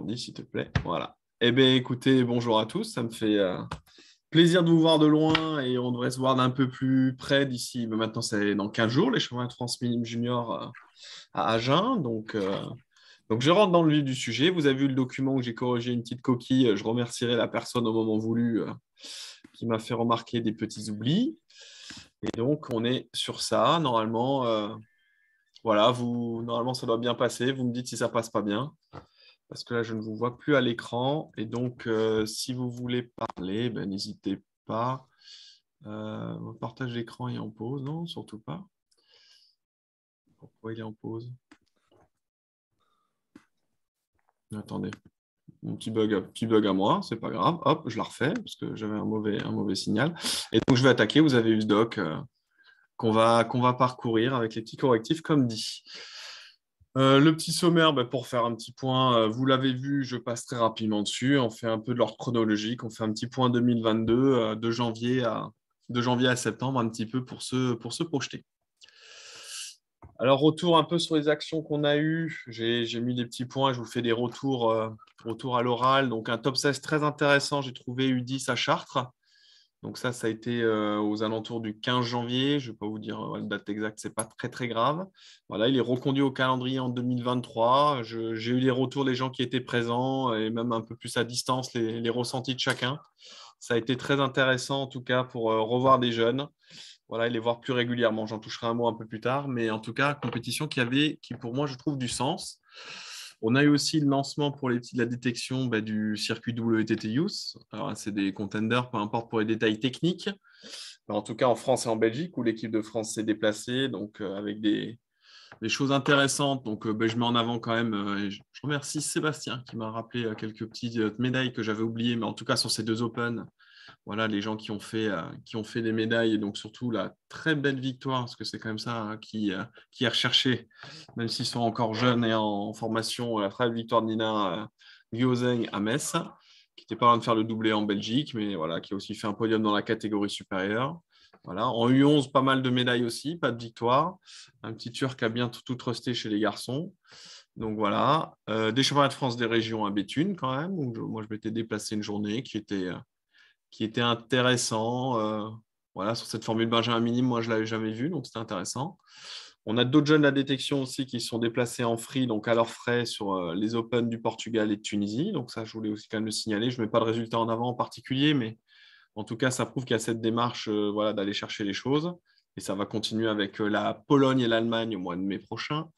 ordi, s'il te plaît. Voilà. Eh bien, écoutez, bonjour à tous. Ça me fait plaisir de vous voir de loin et on devrait se voir d'un peu plus près d'ici. Mais maintenant, c'est dans 15 jours, les championnats de France Minime Junior à Agen. Donc, je rentre dans le vif du sujet. Vous avez vu le document où j'ai corrigé une petite coquille. Je remercierai la personne au moment voulu qui m'a fait remarquer des petits oublis. Et donc, on est sur ça. Normalement, voilà, normalement, ça doit bien passer. Vous me dites si ça passe pas bien. Parce que là, je ne vous vois plus à l'écran. Et donc, si vous voulez parler, ben, n'hésitez pas. Mon partage d'écran est en pause. Non, surtout pas. Pourquoi il est en pause? Attendez. Mon petit bug à moi, c'est pas grave. Hop, je la refais parce que j'avais un mauvais signal. Et donc, je vais attaquer. Vous avez eu ce doc qu'on va parcourir avec les petits correctifs comme dit. Le petit sommaire, ben, pour faire un petit point, vous l'avez vu, je passe très rapidement dessus. On fait un peu de l'ordre chronologique. On fait un petit point 2022 de janvier à septembre, un petit peu pour se projeter. Alors, retour un peu sur les actions qu'on a eues. J'ai mis des petits points. Je vous fais des retours à l'oral. Donc, un top 16 très intéressant. J'ai trouvé U10 à Chartres. Donc ça a été aux alentours du 15 janvier. Je ne vais pas vous dire la date exacte, ce n'est pas très, très grave. Voilà, il est reconduit au calendrier en 2023. J'ai eu les retours des gens qui étaient présents et même un peu plus à distance, les ressentis de chacun. Ça a été très intéressant en tout cas pour revoir des jeunes. Voilà, et les voir plus régulièrement. J'en toucherai un mot un peu plus tard. Mais en tout cas, compétition qui pour moi, je trouve du sens. On a eu aussi le lancement pour les petits de la détection du circuit WTT Youth. Alors, c'est des contenders, peu importe pour les détails techniques. En tout cas, en France et en Belgique, où l'équipe de France s'est déplacée, donc avec des choses intéressantes. Donc, je mets en avant quand même, et je remercie Sébastien qui m'a rappelé quelques petites médailles que j'avais oubliées, mais en tout cas, sur ces deux Open, voilà, les gens qui ont fait des médailles et donc surtout la très belle victoire, parce que c'est quand même ça qui est recherché, même s'ils sont encore jeunes et en formation, la très belle victoire de Nina Guozeng à Metz, qui n'était pas loin de faire le doublé en Belgique, mais voilà, qui a aussi fait un podium dans la catégorie supérieure. Voilà. En U11, pas mal de médailles aussi, pas de victoire. Un petit Turc a bien tout trusté chez les garçons. Donc voilà, des championnats de France des régions à Béthune quand même, où moi je m'étais déplacé une journée qui était intéressant. Voilà, sur cette formule Benjamin Minime, moi, je ne l'avais jamais vue, donc c'était intéressant. On a d'autres jeunes de la détection aussi qui sont déplacés en free, donc à leurs frais, sur les Open du Portugal et de Tunisie. Donc ça, je voulais aussi quand même le signaler. Je ne mets pas de résultats en avant en particulier, mais en tout cas, ça prouve qu'il y a cette démarche voilà, d'aller chercher les choses. Et ça va continuer avec la Pologne et l'Allemagne au mois de mai prochain.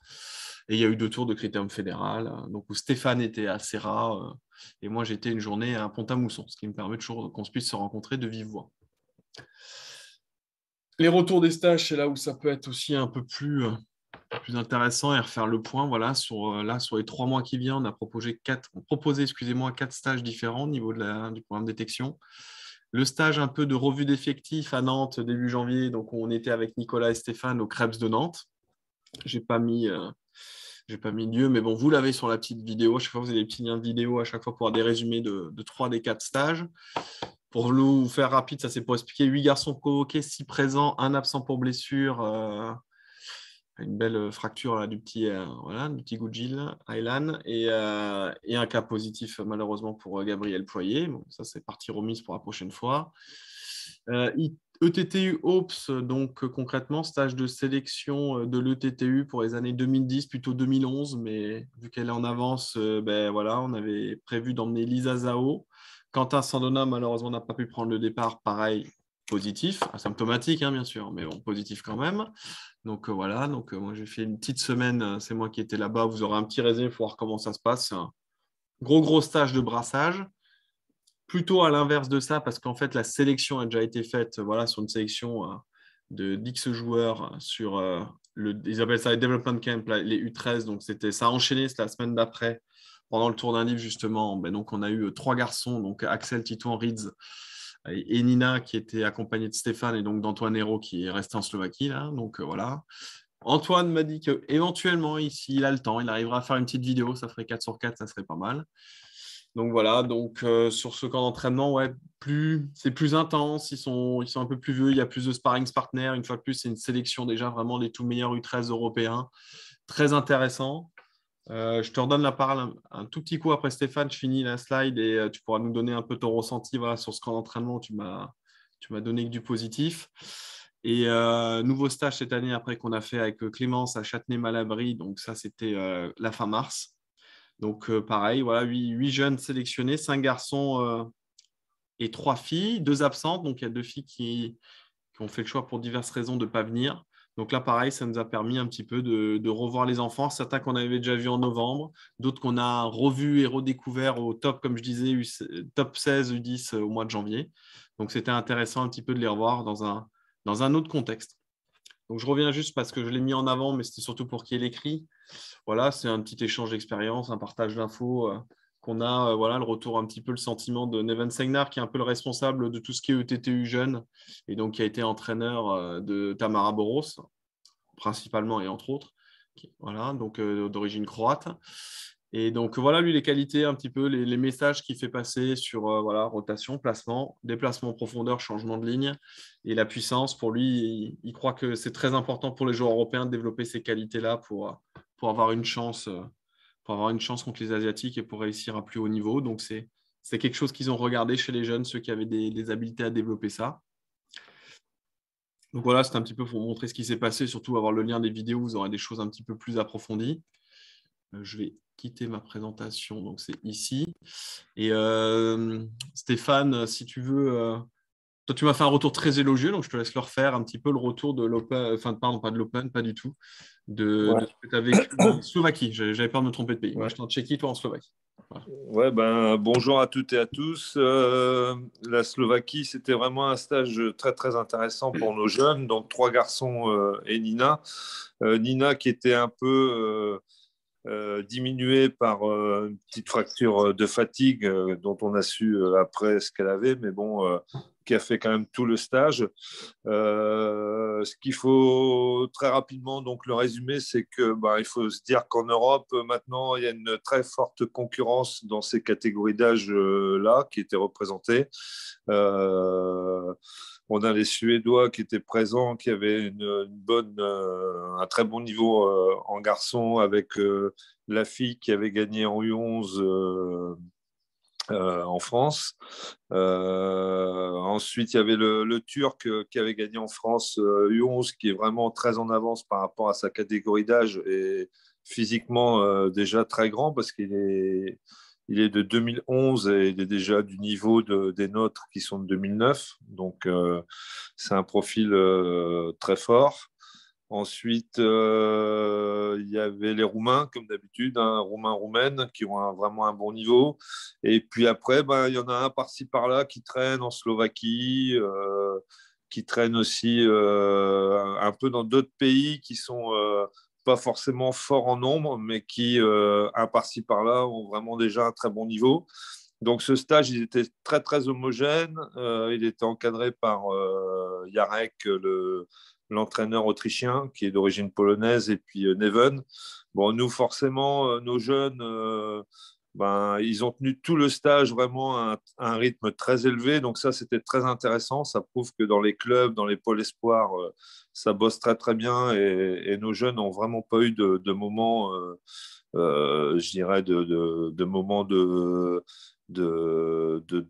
Et il y a eu 2 tours de critérium fédéral, donc où Stéphane était à Serra et moi j'étais une journée à Pont-à-Mousson, ce qui me permet toujours qu'on puisse se rencontrer de vive voix. Les retours des stages, c'est là où ça peut être aussi un peu plus intéressant et refaire le point. Voilà, sur les 3 mois qui viennent, on a proposé 4 stages différents au niveau du programme de détection. Le stage un peu de revue d'effectifs à Nantes début janvier, donc on était avec Nicolas et Stéphane au Krebs de Nantes. J'ai pas mis lieu, mais bon, vous l'avez sur la petite vidéo. À chaque fois, vous avez des petits liens de vidéo à chaque fois pour avoir des résumés de 3 des 4 stages. Pour vous faire rapide, ça c'est pour expliquer 8 garçons convoqués, 6 présents, 1 absent pour blessure, une belle fracture là, du petit Goudjil, Aylan, et un cas positif malheureusement pour Gabriel Poyer. Bon, ça c'est partie remise pour la prochaine fois. ETTU OPS, donc concrètement, stage de sélection de l'ETTU pour les années 2010, plutôt 2011, mais vu qu'elle est en avance, voilà, on avait prévu d'emmener Lisa Zhao. Quentin Sandona, malheureusement, n'a pas pu prendre le départ, pareil, positif, asymptomatique, hein, bien sûr, mais bon, positif quand même. Donc voilà, moi j'ai fait une petite semaine, c'est moi qui étais là-bas, vous aurez un petit résumé pour voir comment ça se passe. C'est un gros stage de brassage. Plutôt à l'inverse de ça, parce qu'en fait, la sélection a déjà été faite voilà, sur une sélection de d'X joueurs sur ils appellent ça les Development Camp, les U13. Donc, ça a enchaîné la semaine d'après, pendant le tour d'un livre, justement. Donc, on a eu 3 garçons, donc Axel, Titouan, Rids et Nina, qui était accompagnée de Stéphane et donc d'Antoine Hérault, qui est resté en Slovaquie. Là. Donc, voilà. Antoine m'a dit qu'éventuellement, s'il a le temps, il arrivera à faire une petite vidéo. Ça ferait 4 sur 4, ça serait pas mal. Donc voilà, sur ce camp d'entraînement, ouais, c'est plus intense, ils sont un peu plus vieux, il y a plus de sparring partners. Une fois de plus, c'est une sélection déjà vraiment des tout meilleurs U13 européens. Très intéressant. Je te redonne la parole un tout petit coup après Stéphane. Je finis la slide et tu pourras nous donner un peu ton ressenti voilà, sur ce camp d'entraînement. Tu m'as donné que du positif. Et nouveau stage cette année après qu'on a fait avec Clémence à Châtenay-Malabry. Donc ça, c'était la fin mars. Donc pareil, voilà, 8 jeunes sélectionnés, 5 garçons et 3 filles, 2 absentes. Donc il y a 2 filles qui ont fait le choix pour diverses raisons de ne pas venir. Donc là, pareil, ça nous a permis un petit peu de revoir les enfants. Certains qu'on avait déjà vus en novembre, d'autres qu'on a revus et redécouverts au top, comme je disais, top 16 U10 au mois de janvier. Donc c'était intéressant un petit peu de les revoir dans un autre contexte. Donc je reviens juste parce que je l'ai mis en avant, mais c'était surtout pour qu'il y ait l'écrit. Voilà, c'est un petit échange d'expérience, un partage d'infos qu'on a. Voilà, le retour un petit peu le sentiment de Neven Segnar, qui est un peu le responsable de tout ce qui est ETTU jeune, et donc qui a été entraîneur de Tamara Boros, principalement et entre autres. Voilà, donc d'origine croate. Et donc voilà, lui, les qualités, un petit peu, les messages qu'il fait passer sur voilà, rotation, placement, déplacement en profondeur, changement de ligne et la puissance. Pour lui, il croit que c'est très important pour les joueurs européens de développer ces qualités-là pour avoir une chance, contre les Asiatiques et pour réussir à plus haut niveau. Donc c'est quelque chose qu'ils ont regardé chez les jeunes, ceux qui avaient des habiletés à développer ça. Donc voilà, c'est un petit peu pour montrer ce qui s'est passé, surtout avoir le lien des vidéos, vous aurez des choses un petit peu plus approfondies. Je vais quitter ma présentation, donc c'est ici. Et Stéphane, si tu veux, toi tu m'as fait un retour très élogieux, donc je te laisse leur faire un petit peu le retour de l'Open, enfin pardon, pas de l'Open, pas du tout, de Ouais. ce que tu as vécu en Slovaquie. J'avais peur de me tromper de pays. Moi, Ouais. j'étais en Tchéquie, toi en Slovaquie. Voilà. Ouais, ben, bonjour à toutes et à tous. La Slovaquie, c'était vraiment un stage très, très intéressant pour nos jeunes, donc 3 garçons et Nina. Nina qui était un peu diminuée par une petite fracture de fatigue dont on a su après ce qu'elle avait, mais bon, qui a fait quand même tout le stage. Ce qu'il faut très rapidement, donc le résumé, c'est que bah, il faut se dire qu'en Europe, maintenant, il y a une très forte concurrence dans ces catégories d'âge-là qui étaient représentées. Euh, on a les Suédois qui étaient présents, qui avaient un très bon niveau en garçon avec la fille qui avait gagné en U11 en France. Ensuite, il y avait le Turc qui avait gagné en France U11, qui est vraiment très en avance par rapport à sa catégorie d'âge et physiquement déjà très grand parce qu'il est de 2011 et il est déjà du niveau des nôtres qui sont de 2009. Donc, c'est un profil très fort. Ensuite, il y avait les Roumains, comme d'habitude, Roumains, Roumaines, qui ont vraiment un bon niveau. Et puis après, ben, il y en a un par-ci, par-là qui traîne en Slovaquie, qui traîne aussi un peu dans d'autres pays qui sont pas forcément forts en nombre, mais qui, un par-ci, par-là, ont vraiment déjà un très bon niveau. Donc ce stage, il était très, très homogène. Il était encadré par Jarek, l'entraîneur autrichien, qui est d'origine polonaise, et puis Neven. Bon, nous, forcément, nos jeunes, ben, ils ont tenu tout le stage vraiment à un rythme très élevé. Donc ça, c'était très intéressant. Ça prouve que dans les clubs, dans les pôles espoirs, ça bosse très, très bien. Et nos jeunes n'ont vraiment pas eu de moments, je dirais, de moments de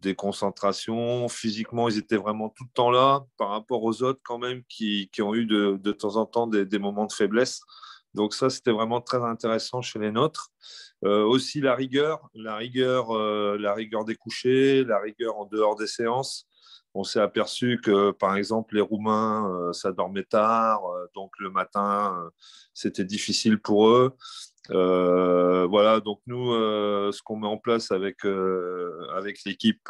déconcentration. Physiquement, ils étaient vraiment tout le temps là par rapport aux autres quand même qui ont eu de temps en temps des moments de faiblesse. Donc ça, c'était vraiment très intéressant chez les nôtres. Aussi la rigueur des couchers, la rigueur en dehors des séances. On s'est aperçu que, par exemple, les Roumains, ça dormait tard, donc le matin, c'était difficile pour eux. Voilà, donc nous, ce qu'on met en place avec l'équipe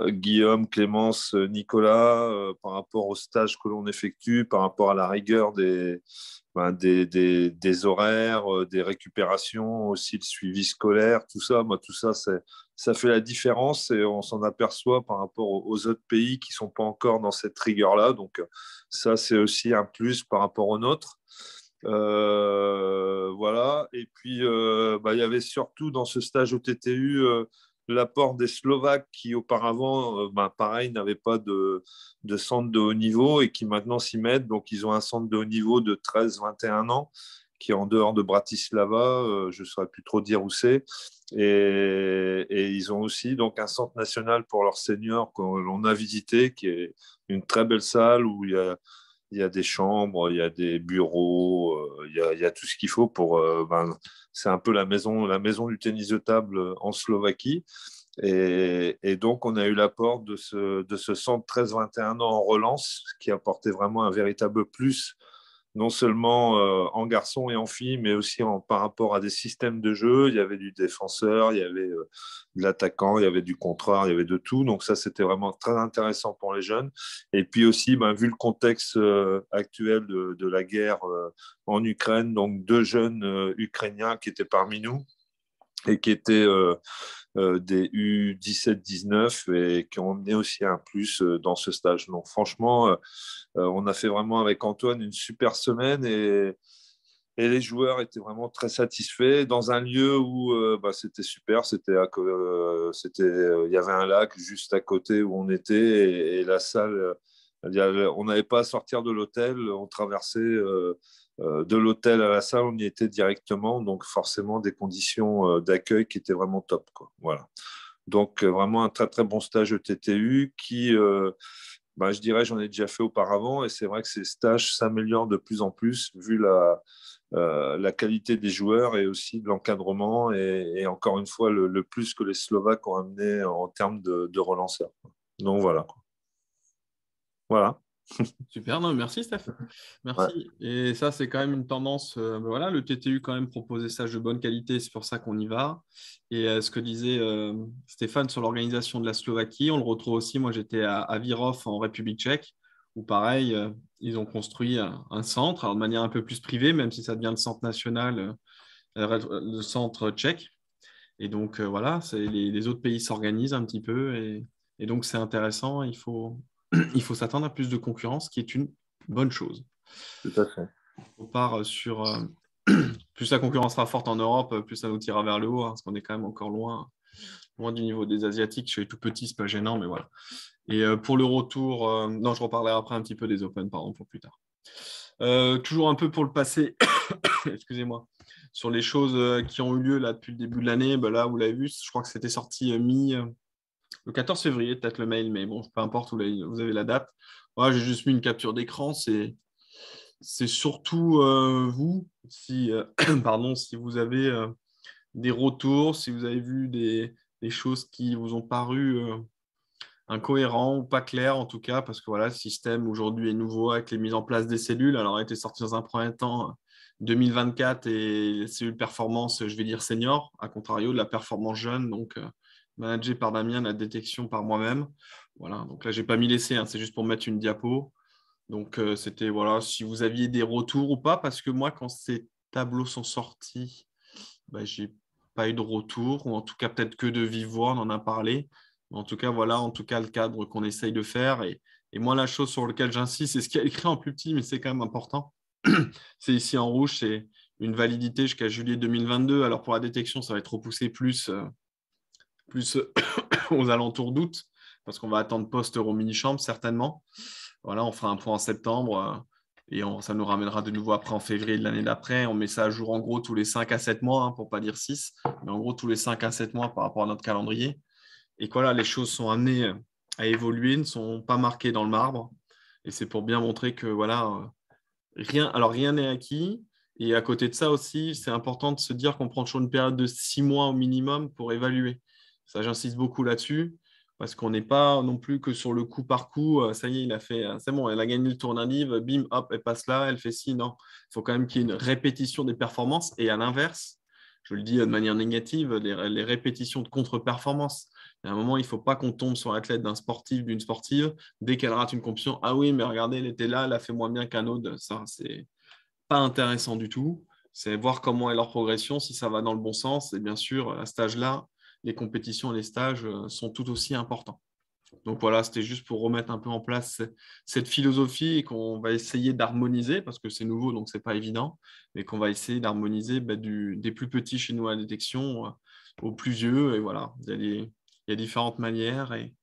Guillaume, Clémence, Nicolas, par rapport au stage que l'on effectue, par rapport à la rigueur des horaires, des récupérations, aussi le suivi scolaire, tout ça, moi, tout ça, ça fait la différence et on s'en aperçoit par rapport aux autres pays qui ne sont pas encore dans cette rigueur-là. Donc, ça, c'est aussi un plus par rapport aux nôtres. Voilà. Et puis, bah, il y avait surtout dans ce stage au TTU l'apport des Slovaques qui auparavant, bah, pareil, n'avaient pas de centre de haut niveau et qui maintenant s'y mettent. Donc, ils ont un centre de haut niveau de 13-21 ans qui est en dehors de Bratislava. Je ne saurais plus trop dire où c'est. Et ils ont aussi donc un centre national pour leurs seniors qu'on a visité, qui est une très belle salle où il y a des chambres, il y a des bureaux, il y a tout ce qu'il faut pour. C'est un peu la maison du tennis de table en Slovaquie. Et donc, on a eu l'apport de ce centre 13-21 ans en relance, qui apportait vraiment un véritable plus, non seulement en garçon et en fille, mais aussi par rapport à des systèmes de jeu. Il y avait du défenseur, il y avait de l'attaquant, il y avait du contreur, il y avait de tout. Donc ça, c'était vraiment très intéressant pour les jeunes. Et puis aussi, vu le contexte actuel de la guerre en Ukraine, donc 2 jeunes Ukrainiens qui étaient parmi nous et qui étaient des U17-19 et qui ont amené aussi un plus dans ce stage. Donc franchement, on a fait vraiment avec Antoine une super semaine et les joueurs étaient vraiment très satisfaits dans un lieu où c'était super. Il y avait un lac juste à côté où on était et la salle, on n'avait pas à sortir de l'hôtel, on traversait de l'hôtel à la salle, on y était directement, donc forcément des conditions d'accueil qui étaient vraiment top, quoi. Voilà. Donc vraiment un très très bon stage ETTU qui, je dirais, j'en ai déjà fait auparavant et c'est vrai que ces stages s'améliorent de plus en plus vu la qualité des joueurs et aussi de l'encadrement et encore une fois le plus que les Slovaques ont amené en termes de relanceurs. Donc voilà. Voilà. Super, non, merci Steph. Ouais. Merci. Et ça, c'est quand même une tendance. Voilà, le TTU quand même propose des stages de bonne qualité, c'est pour ça qu'on y va. Et ce que disait Stéphane sur l'organisation de la Slovaquie, on le retrouve aussi. Moi, j'étais à Virov en République tchèque, où pareil, ils ont construit un centre, alors de manière un peu plus privée, même si ça devient le centre national, le centre tchèque. Et donc voilà, les autres pays s'organisent un petit peu et donc c'est intéressant. Il faut s'attendre à plus de concurrence, qui est une bonne chose. Tout à fait. On part sur plus la concurrence sera forte en Europe, plus ça nous tirera vers le haut, hein, parce qu'on est quand même encore loin du niveau des Asiatiques. Je suis tout petit, c'est pas gênant, mais voilà. Et pour le retour, non, je reparlerai après un petit peu des Open, pardon, pour plus tard. Toujours un peu pour le passé, excusez-moi, sur les choses qui ont eu lieu là depuis le début de l'année. Là, vous l'avez vu, je crois que c'était sorti le 14 février, peut-être le mail, mais bon, peu importe, vous avez la date. J'ai juste mis une capture d'écran. C'est surtout vous, pardon, si vous avez des retours, si vous avez vu des choses qui vous ont paru incohérents ou pas clairs, en tout cas, parce que voilà, le système aujourd'hui est nouveau avec les mises en place des cellules. Alors, il a été sorti dans un premier temps 2024 et les cellules performance, je vais dire senior, à contrario de la performance jeune, donc managée par Damien, la détection par moi-même. Voilà, donc là, j'ai pas mis l'essai, hein, c'est juste pour mettre une diapo. Donc, c'était, voilà, si vous aviez des retours ou pas, parce que moi, quand ces tableaux sont sortis, j'ai pas eu de retour, ou en tout cas, peut-être que de vive voix, on en a parlé. Mais en tout cas, voilà, en tout cas, le cadre qu'on essaye de faire. Et moi, la chose sur laquelle j'insiste, c'est ce qui est écrit en plus petit, mais c'est quand même important. C'est ici en rouge, c'est une validité jusqu'à juillet 2022. Alors, pour la détection, ça va être repoussé plus aux alentours d'août, parce qu'on va attendre post-Euro mini-chambre, certainement. Voilà, on fera un point en septembre et ça nous ramènera de nouveau après en février de l'année d'après. On met ça à jour en gros tous les 5 à 7 mois, hein, pour ne pas dire 6, mais en gros tous les 5 à 7 mois par rapport à notre calendrier. Et que voilà, les choses sont amenées à évoluer, ne sont pas marquées dans le marbre. Et c'est pour bien montrer que voilà, rien n'est acquis. Et à côté de ça aussi, c'est important de se dire qu'on prend toujours une période de 6 mois au minimum pour évaluer. Ça, j'insiste beaucoup là-dessus parce qu'on n'est pas non plus que sur le coup par coup. Ça y est, c'est bon, elle a gagné le tournoi Live, bim, hop, elle passe là, elle fait ci. Non, il faut quand même qu'il y ait une répétition des performances. Et à l'inverse, je le dis de manière négative, les répétitions de contre-performance. À un moment, il ne faut pas qu'on tombe sur l'athlète d'un sportif, d'une sportive, dès qu'elle rate une compétition. Ah oui, mais regardez, elle était là, elle a fait moins bien qu'un autre. Ça, c'est pas intéressant du tout. C'est voir comment est leur progression, si ça va dans le bon sens. Et bien sûr, à cet âge-là, les compétitions et les stages sont tout aussi importants. Donc voilà, c'était juste pour remettre un peu en place cette philosophie qu'on va essayer d'harmoniser, parce que c'est nouveau, donc ce n'est pas évident, mais qu'on va essayer d'harmoniser des plus petits chez nous à la détection aux plus vieux. Et voilà, il y a différentes manières et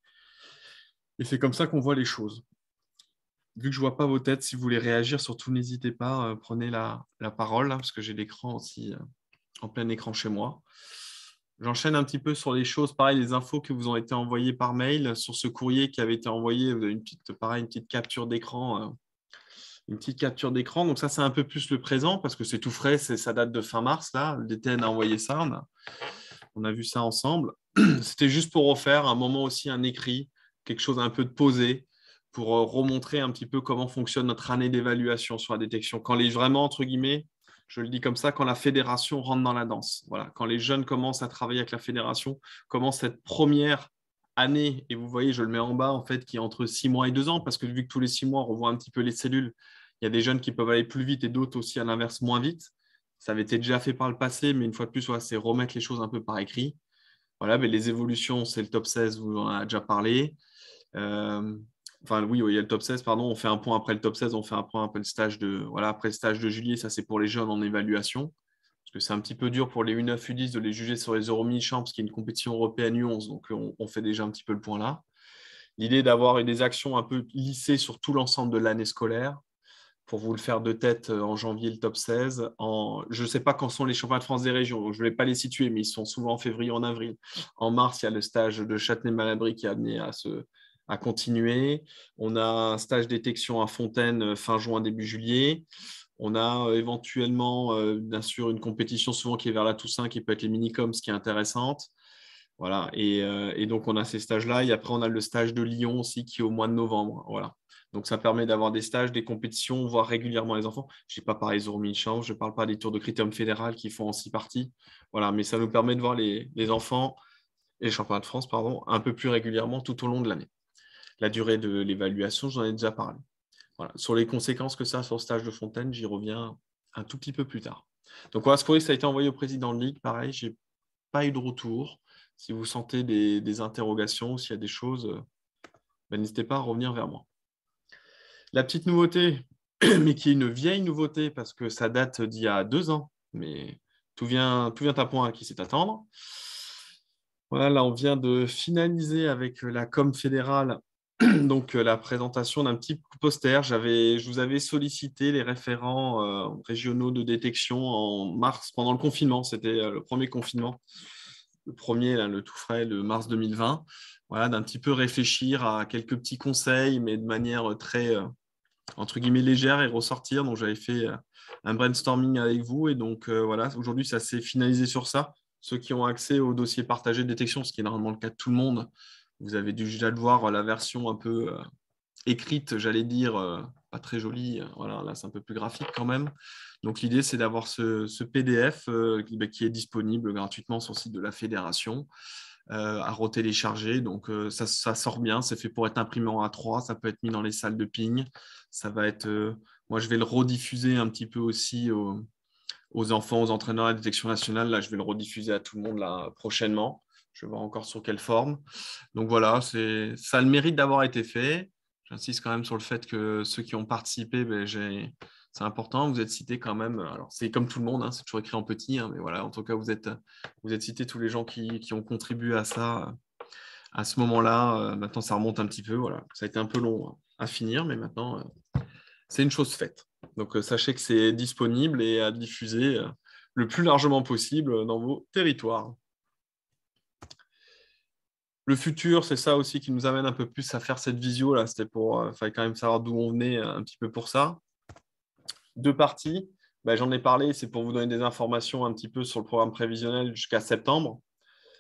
c'est comme ça qu'on voit les choses. vu que je ne vois pas vos têtes, si vous voulez réagir, surtout n'hésitez pas, prenez la parole, là, parce que j'ai l'écran aussi en plein écran chez moi. J'enchaîne un petit peu sur les choses, pareil, les infos que vous ont été envoyées par mail, sur ce courrier qui avait été envoyé, vous avez une petite capture d'écran. Une petite capture d'écran. Donc ça, c'est un peu plus le présent parce que c'est tout frais, ça date de fin mars, là. Le DTN a envoyé ça, on a vu ça ensemble. C'était juste pour refaire un moment aussi, un écrit, quelque chose un peu de posé, pour remontrer un petit peu comment fonctionne notre année d'évaluation sur la détection. Quand les vraiment, entre guillemets, je le dis comme ça, quand la fédération rentre dans la danse. Voilà. Quand les jeunes commencent à travailler avec la fédération, comment cette première année, et vous voyez, je le mets en bas, en fait, qui est entre 6 mois et 2 ans, parce que vu que tous les 6 mois, on revoit un petit peu les cellules, il y a des jeunes qui peuvent aller plus vite et d'autres aussi, à l'inverse, moins vite. Ça avait été déjà fait par le passé, mais une fois de plus, voilà, c'est remettre les choses un peu par écrit. Voilà, mais les évolutions, c'est le top 16, vous en avez déjà parlé. Enfin, oui, il y a le top 16, pardon. On fait un point après le top 16, on fait un point après le stage de, voilà, après le stage de juillet. Ça, c'est pour les jeunes en évaluation. Parce que c'est un petit peu dur pour les U9, U10 de les juger sur les Euro Mini-Champs, parce qu'il y a une compétition européenne U11. Donc, on fait déjà un petit peu le point là. L'idée d'avoir des actions un peu lissées sur tout l'ensemble de l'année scolaire. Pour vous le faire de tête, en janvier, le top 16. Je ne sais pas quand sont les championnats de France des régions, donc je ne vais pas les situer, mais ils sont souvent en février, en avril. En mars, il y a le stage de Châtenay-Malabry qui est amené à continuer. On a un stage détection à Fontaine fin juin, début juillet. On a éventuellement, bien sûr, une compétition souvent qui est vers la Toussaint, qui peut être les Minicoms, ce qui est intéressante. Voilà. Et donc, on a ces stages-là. Et après, on a le stage de Lyon aussi, qui est au mois de novembre. Voilà. Donc, ça permet d'avoir des stages, des compétitions, voir régulièrement les enfants. Je ne pas par les Euro-Mini-Champs, je ne parle pas des tours de critérium fédéral qui font en 6 parties. Voilà. Mais ça nous permet de voir les enfants et les championnats de France, pardon, un peu plus régulièrement tout au long de l'année. La durée de l'évaluation, j'en ai déjà parlé. Voilà. Sur les conséquences que ça a sur le stage de Fontaine, j'y reviens un tout petit peu plus tard. Donc, voilà, ce courrier, ça a été envoyé au président de Ligue. Pareil, je n'ai pas eu de retour. Si vous sentez des interrogations, s'il y a des choses, n'hésitez pas à revenir vers moi. La petite nouveauté, mais qui est une vieille nouveauté parce que ça date d'il y a 2 ans, mais tout vient à point à qui sait attendre. Voilà, là, on vient de finaliser avec la com fédérale donc la présentation d'un petit poster. Je vous avais sollicité les référents régionaux de détection en mars, pendant le confinement. C'était le premier confinement. Le premier, là, le tout frais, le mars 2020. Voilà, d'un petit peu réfléchir à quelques petits conseils, mais de manière très, entre guillemets, légère et ressortir. Donc, j'avais fait un brainstorming avec vous. Et donc, voilà, aujourd'hui, ça s'est finalisé sur ça. Ceux qui ont accès au dossier partagé de détection, ce qui est normalement le cas de tout le monde, vous avez dû déjà le voir, la version un peu écrite, j'allais dire, pas très jolie. Voilà, là, c'est un peu plus graphique quand même. Donc, l'idée, c'est d'avoir ce PDF qui est disponible gratuitement sur le site de la fédération à retélécharger. Donc, ça sort bien. C'est fait pour être imprimé en A3. Ça peut être mis dans les salles de ping. Ça va être, moi, je vais le rediffuser un petit peu aussi aux enfants, aux entraîneurs à la détection nationale. Là, je vais le rediffuser à tout le monde là, prochainement. Je vais voir encore sur quelle forme. Donc voilà, ça a le mérite d'avoir été fait. J'insiste quand même sur le fait que ceux qui ont participé, c'est important. Vous êtes cités quand même. Alors, c'est comme tout le monde, hein, c'est toujours écrit en petit, hein, mais voilà, en tout cas, vous êtes cités tous les gens qui ont contribué à ça à ce moment-là. Maintenant, ça remonte un petit peu. Voilà. Ça a été un peu long à finir, mais maintenant, c'est une chose faite. Donc, sachez que c'est disponible et à diffuser le plus largement possible dans vos territoires. Le futur, c'est ça aussi qui nous amène un peu plus à faire cette visio. Là, c'était fallait quand même savoir d'où on venait un petit peu pour ça. 2 parties. J'en ai parlé, c'est pour vous donner des informations un petit peu sur le programme prévisionnel jusqu'à septembre.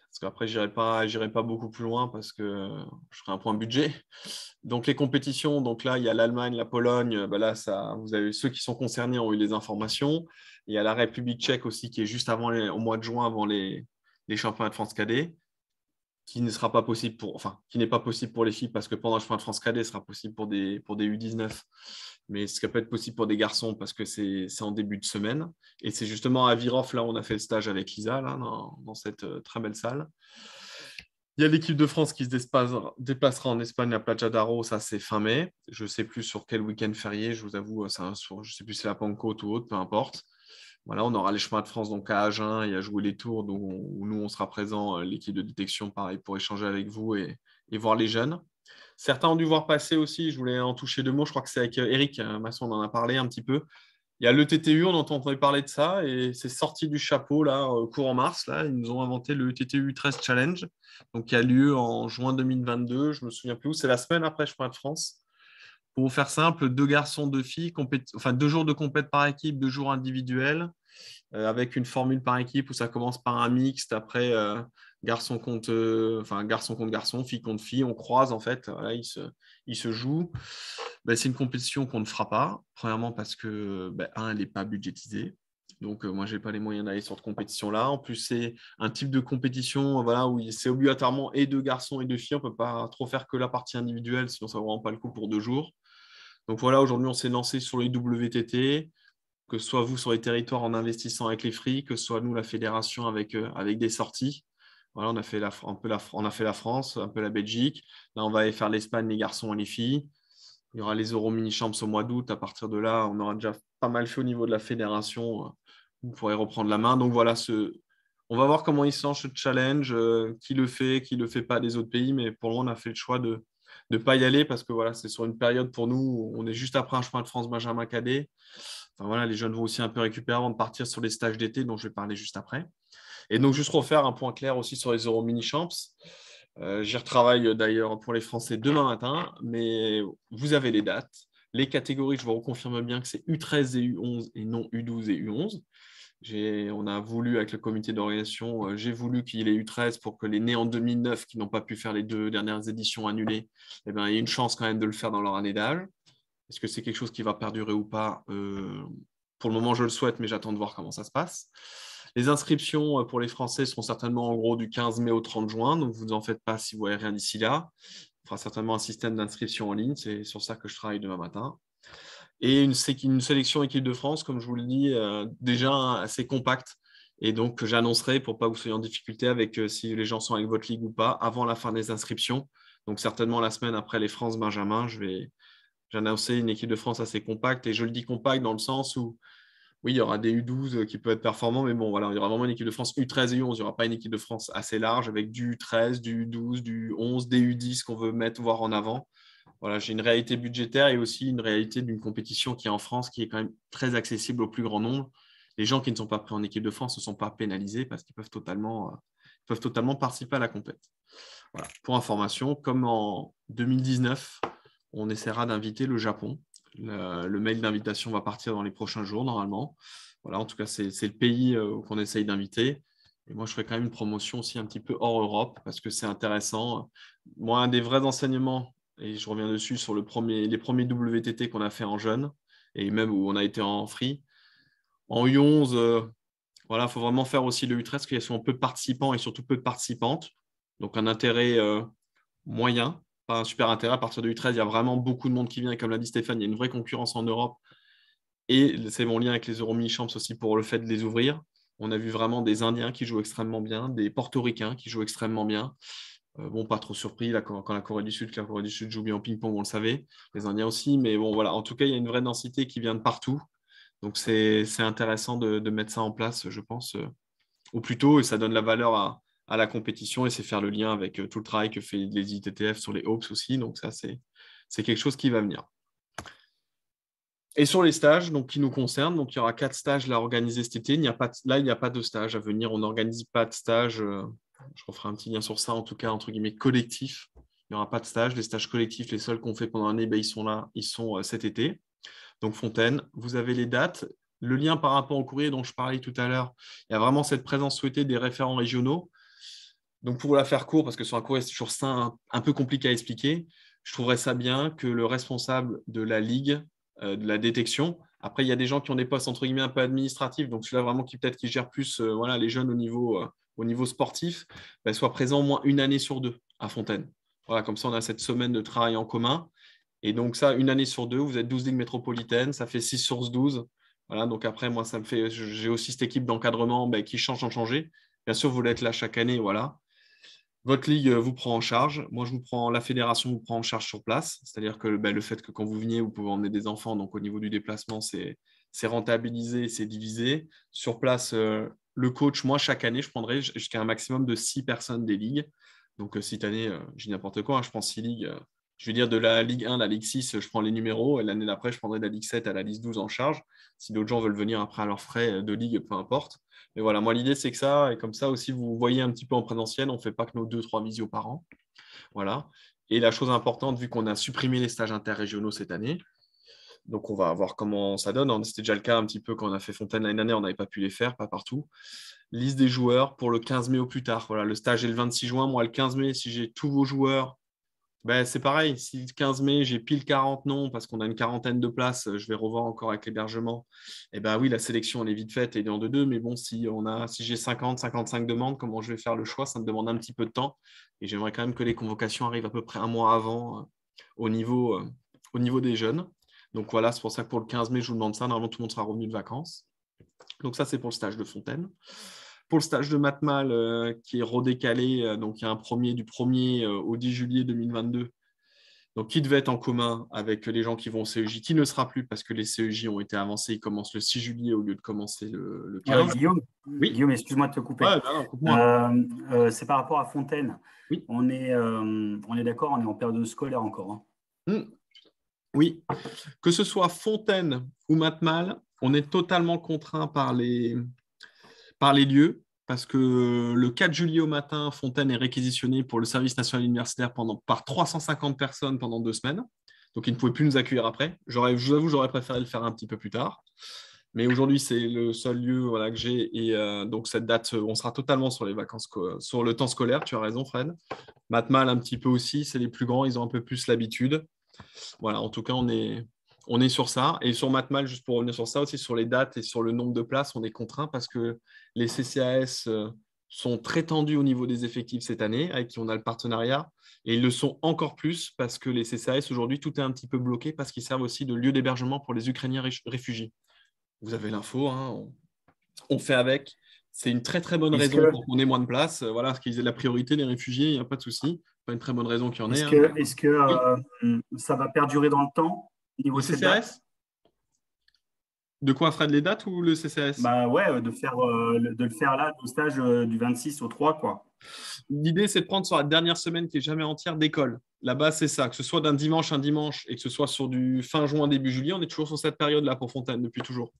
Parce qu'après, je n'irai pas beaucoup plus loin parce que je ferai un point budget. Donc, les compétitions, donc là, il y a l'Allemagne, la Pologne. Là, vous avez ceux qui sont concernés ont eu les informations. Il y a la République tchèque aussi qui est juste au mois de juin, avant les championnats de France cadet, qui ne sera pas possible qui n'est pas possible pour les filles parce que pendant le championnat de France cadet, ce sera possible pour des U19. Mais ce qui peut être possible pour des garçons parce que c'est en début de semaine. Et c'est justement à Virov, là, on a fait le stage avec Lisa, là, dans cette très belle salle. Il y a l'équipe de France qui se déplacera en Espagne à Platja d'Aro, ça c'est fin mai. Je ne sais plus sur quel week-end férié, je vous avoue, je ne sais plus si c'est la Pentecôte ou autre, peu importe. Voilà, on aura les chemins de France donc à Agen et à jouer les tours où nous on sera présent, l'équipe de détection, pareil, pour échanger avec vous et voir les jeunes. Certains ont dû voir passer aussi, je voulais en toucher deux mots, je crois que c'est avec Eric Masson, on en a parlé un petit peu. Il y a le TTU, on entend parler de ça, et c'est sorti du chapeau là, courant mars. Là, ils nous ont inventé le TTU 13 Challenge, donc qui a lieu en juin 2022. Je me souviens plus où, c'est la semaine après, je crois, de France. Pour vous faire simple, deux garçons, deux filles, enfin 2 jours de compète par équipe, 2 jours individuels, avec une formule par équipe où ça commence par un mixte, après garçon contre garçon, fille contre fille, on croise en fait, voilà, ils se jouent. Ben, c'est une compétition qu'on ne fera pas, premièrement parce que, ben, elle n'est pas budgétisée. Donc, moi, je n'ai pas les moyens d'aller sur cette compétition-là. En plus, c'est un type de compétition voilà, où c'est obligatoirement et deux garçons et deux filles. On ne peut pas trop faire que la partie individuelle, sinon ça ne vaut vraiment pas le coup pour 2 jours. Donc voilà, aujourd'hui, on s'est lancé sur les WTT, que ce soit vous sur les territoires en investissant avec les free, que ce soit nous, la fédération, avec des sorties. Voilà, on a fait on a fait la France, un peu la Belgique. Là, on va aller faire l'Espagne, les garçons et les filles. Il y aura les Euro Mini Champs au mois d'août. À partir de là, on aura déjà pas mal fait au niveau de la fédération. Vous pourrez reprendre la main. Donc voilà, on va voir comment il se lance ce challenge, qui le fait pas des autres pays. Mais pour le moment, on a fait le choix de ne pas y aller parce que voilà, c'est sur une période pour nous où on est juste après un chemin de France Benjamin Cadet. Enfin, voilà, les jeunes vont aussi un peu récupérer avant de partir sur les stages d'été dont je vais parler juste après. Et donc, juste refaire un point clair aussi sur les Euro Mini Champs. J'y retravaille d'ailleurs pour les Français demain matin, mais vous avez les dates. Les catégories, je vous reconfirme bien que c'est U13 et U11 et non U12 et U11. On a voulu, avec le comité d'organisation, j'ai voulu qu'il y ait les U13 pour que les nés en 2009 qui n'ont pas pu faire les 2 dernières éditions annulées, eh ben, il y ait une chance quand même de le faire dans leur année d'âge. Est-ce que c'est quelque chose qui va perdurer ou pas? Pour le moment, je le souhaite, mais j'attends de voir comment ça se passe. Les inscriptions pour les Français seront certainement en gros du 15 mai au 30 juin, donc vous en faites pas si vous voyez rien d'ici là. On fera certainement un système d'inscription en ligne, c'est sur ça que je travaille demain matin. Et une sélection équipe de France, comme je vous le dis, déjà assez compacte. Et donc, j'annoncerai pour pas que vous soyez en difficulté avec si les gens sont avec votre ligue ou pas avant la fin des inscriptions. Donc, certainement la semaine après les France Benjamin, j'ai annoncé une équipe de France assez compacte. Et je le dis compacte dans le sens où oui, il y aura des U12 qui peuvent être performants, mais bon, voilà, il y aura vraiment une équipe de France U13 et U11. Il n'y aura pas une équipe de France assez large avec du U13, du U12, du U11, des U10 qu'on veut mettre, voir en avant. Voilà, j'ai une réalité budgétaire et aussi une réalité d'une compétition qui est en France, qui est quand même très accessible au plus grand nombre. Les gens qui ne sont pas pris en équipe de France ne sont pas pénalisés parce qu'ils peuvent totalement participer à la compétition. Voilà. Pour information, comme en 2019, on essaiera d'inviter le Japon. Le mail d'invitation va partir dans les prochains jours, normalement. Voilà, en tout cas, c'est le pays qu'on essaye d'inviter. Et moi, je ferai quand même une promotion aussi un petit peu hors Europe parce que c'est intéressant. Moi, un des vrais enseignements, et je reviens dessus sur les premiers WTT qu'on a fait en jeune, et même où on a été en free. En U11, voilà, il faut vraiment faire aussi le U13 parce qu'il y a souvent peu de participants et surtout peu de participantes. Donc, un intérêt moyen, pas un super intérêt. À partir de U13, il y a vraiment beaucoup de monde qui vient. Et comme l'a dit Stéphane, il y a une vraie concurrence en Europe. Et c'est mon lien avec les Euro Mini Champs aussi pour le fait de les ouvrir. On a vu vraiment des Indiens qui jouent extrêmement bien, des Portoricains qui jouent extrêmement bien. Bon, pas trop surpris là, quand la Corée du Sud joue bien au ping-pong, on le savait. Les Indiens aussi. Mais bon, voilà. En tout cas, il y a une vraie densité qui vient de partout. Donc, c'est intéressant de mettre ça en place, je pense, au plus tôt. Et ça donne la valeur à la compétition et c'est faire le lien avec tout le travail que fait les ITTF sur les Hawks aussi. Donc, ça, c'est quelque chose qui va venir. Et sur les stages donc, qui nous concernent, donc, il y aura 4 stages là, organisés cet été. Il n'y a pas de stage à venir. On n'organise pas de stage. Je referai un petit lien sur ça, en tout cas, entre guillemets, collectif. Il n'y aura pas de stage. Les stages collectifs, les seuls qu'on fait pendant l'année, ils sont là. Ils sont cet été. Donc, Fontaine, vous avez les dates. Le lien par rapport au courrier dont je parlais tout à l'heure, il y a vraiment cette présence souhaitée des référents régionaux. Donc, pour la faire court, parce que sur un courrier, c'est toujours ça, un peu compliqué à expliquer, je trouverais ça bien que le responsable de la ligue, de la détection, après, il y a des gens qui ont des postes entre guillemets un peu administratifs, donc celui-là vraiment qui peut-être qui gère plus voilà, les jeunes au niveau sportif, soit présent au moins une année sur 2 à Fontaine. Voilà, comme ça, on a cette semaine de travail en commun. Et donc, ça, une année sur 2, vous êtes 12 ligues métropolitaines, ça fait 6 sur 12. Voilà, donc après, moi, ça me fait. J'ai aussi cette équipe d'encadrement qui change en changer. Bien sûr, vous voulez être là chaque année, voilà. Votre ligue vous prend en charge. Moi, la fédération vous prend en charge sur place. C'est-à-dire que le fait que quand vous veniez, vous pouvez emmener des enfants. Donc, au niveau du déplacement, c'est rentabilisé, c'est divisé. Sur place, le coach, moi, chaque année, je prendrai jusqu'à un maximum de 6 personnes des ligues. Donc, cette année, j'ai n'importe quoi. Je prends 6 ligues. je vais dire de la Ligue 1 à la Ligue 6, je prends les numéros, et l'année d'après, je prendrai de la Ligue 7 à la Ligue 12 en charge. Si d'autres gens veulent venir après à leurs frais de ligue, peu importe. Mais voilà, moi, l'idée, c'est que ça, et comme ça aussi, vous voyez un petit peu en présentiel, on ne fait pas que nos 2-3 visios par an. Voilà. Et la chose importante, vu qu'on a supprimé les stages interrégionaux cette année, donc on va voir comment ça donne. C'était déjà le cas un petit peu quand on a fait Fontaine l'année dernière, on n'avait pas pu les faire, pas partout. Liste des joueurs pour le 15 mai au plus tard. Voilà, le stage est le 26 juin. Moi, le 15 mai, si j'ai tous vos joueurs, ben, c'est pareil. Si le 15 mai, j'ai pile 40 noms parce qu'on a une quarantaine de places, je vais revoir encore avec l'hébergement. Et ben oui, la sélection, elle est vite faite et dans de deux. Mais bon, si j'ai 50, 55 demandes, comment je vais faire le choix? Ça me demande un petit peu de temps. Et j'aimerais quand même que les convocations arrivent à peu près un mois avant au niveau des jeunes. Donc voilà, c'est pour ça que pour le 15 mai, je vous demande ça. Normalement, tout le monde sera revenu de vacances. Donc ça, c'est pour le stage de Fontaine. Pour le stage de Matmal, qui est redécalé, donc il y a un premier du 1er au 10 juillet 2022, donc qui devait être en commun avec les gens qui vont au CEJ, qui ne sera plus parce que les CEJ ont été avancés, ils commencent le 6 juillet au lieu de commencer le 15. Guillaume, Oui. Guillaume, excuse-moi de te couper. Ouais, non, coupe-moi. C'est par rapport à Fontaine. Oui. On est d'accord, on est en période scolaire encore. Hein. Oui. Que ce soit Fontaine ou Matmal, on est totalement contraint par les lieux, parce que le 4 juillet au matin, Fontaine est réquisitionné pour le service national universitaire par 350 personnes pendant 2 semaines. Donc, ils ne pouvaient plus nous accueillir après. Je vous avoue, j'aurais préféré le faire un petit peu plus tard. Mais aujourd'hui, c'est le seul lieu que j'ai. Et donc, cette date, on sera totalement sur les vacances, sur le temps scolaire. Tu as raison, Fred. Matmal, un petit peu aussi. C'est les plus grands, ils ont un peu plus l'habitude. Voilà, en tout cas, on est sur ça. Et sur Matmal, juste pour revenir sur ça aussi, sur les dates et sur le nombre de places, on est contraint parce que les CCAS sont très tendus au niveau des effectifs cette année, avec qui on a le partenariat. Et ils le sont encore plus parce que les CCAS, aujourd'hui, tout est un petit peu bloqué parce qu'ils servent aussi de lieu d'hébergement pour les Ukrainiens réfugiés. Vous avez l'info, hein, on fait avec. C'est une très, très bonne raison pour qu'on ait moins de place. Voilà, parce qu'ils aient la priorité, les réfugiés, il n'y a pas de souci. Pas une très bonne raison qu'il y en ait. Est-ce que ça va perdurer dans le temps au niveau le CCAS? De quoi, Fred, les dates ou le CCAS? Bah ouais, de le faire là, au stage du 26 au 3, quoi. L'idée, c'est de prendre sur la dernière semaine qui est jamais entière d'école. Là-bas, c'est ça. Que ce soit d'un dimanche, un dimanche, et que ce soit sur du fin juin, début juillet, on est toujours sur cette période-là pour Fontaine, depuis toujours.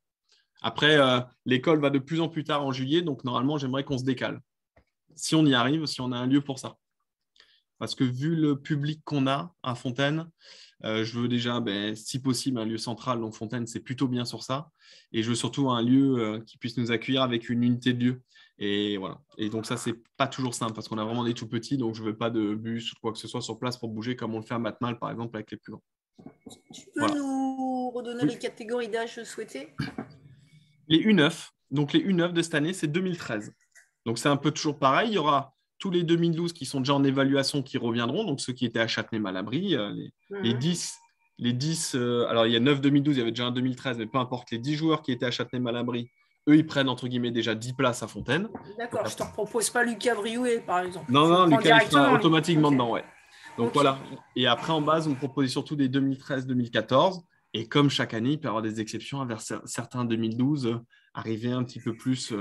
Après, l'école va de plus en plus tard en juillet, donc normalement, j'aimerais qu'on se décale. Si on y arrive, si on a un lieu pour ça. Parce que vu le public qu'on a à Fontaine, je veux déjà, si possible, un lieu central. Donc Fontaine, c'est plutôt bien sur ça. Et je veux surtout un lieu qui puisse nous accueillir avec une unité de lieu. Et voilà. Et donc ça, c'est pas toujours simple parce qu'on a vraiment des tout petits. Donc je veux pas de bus ou quoi que ce soit sur place pour bouger comme on le fait à Matmal, par exemple, avec les plus grands. Tu peux nous redonner les catégories d'âge souhaitées? Les U9. Donc les U9 de cette année, c'est 2013. Donc c'est un peu toujours pareil. Il y aura tous les 2012 qui sont déjà en évaluation qui reviendront, donc ceux qui étaient à Châtenay-Malabry, les 10, alors il y a 9 2012, il y avait déjà un 2013, mais peu importe, les 10 joueurs qui étaient à Châtenay-Malabry, eux, ils prennent entre guillemets déjà 10 places à Fontaine. D'accord, je ne te propose pas Lucas Briouet, par exemple. Non, Lucas, il sera automatiquement dedans, ouais. Donc voilà, et après en base, on proposait surtout des 2013-2014, et comme chaque année, il peut y avoir des exceptions vers certains 2012, arriver un petit peu plus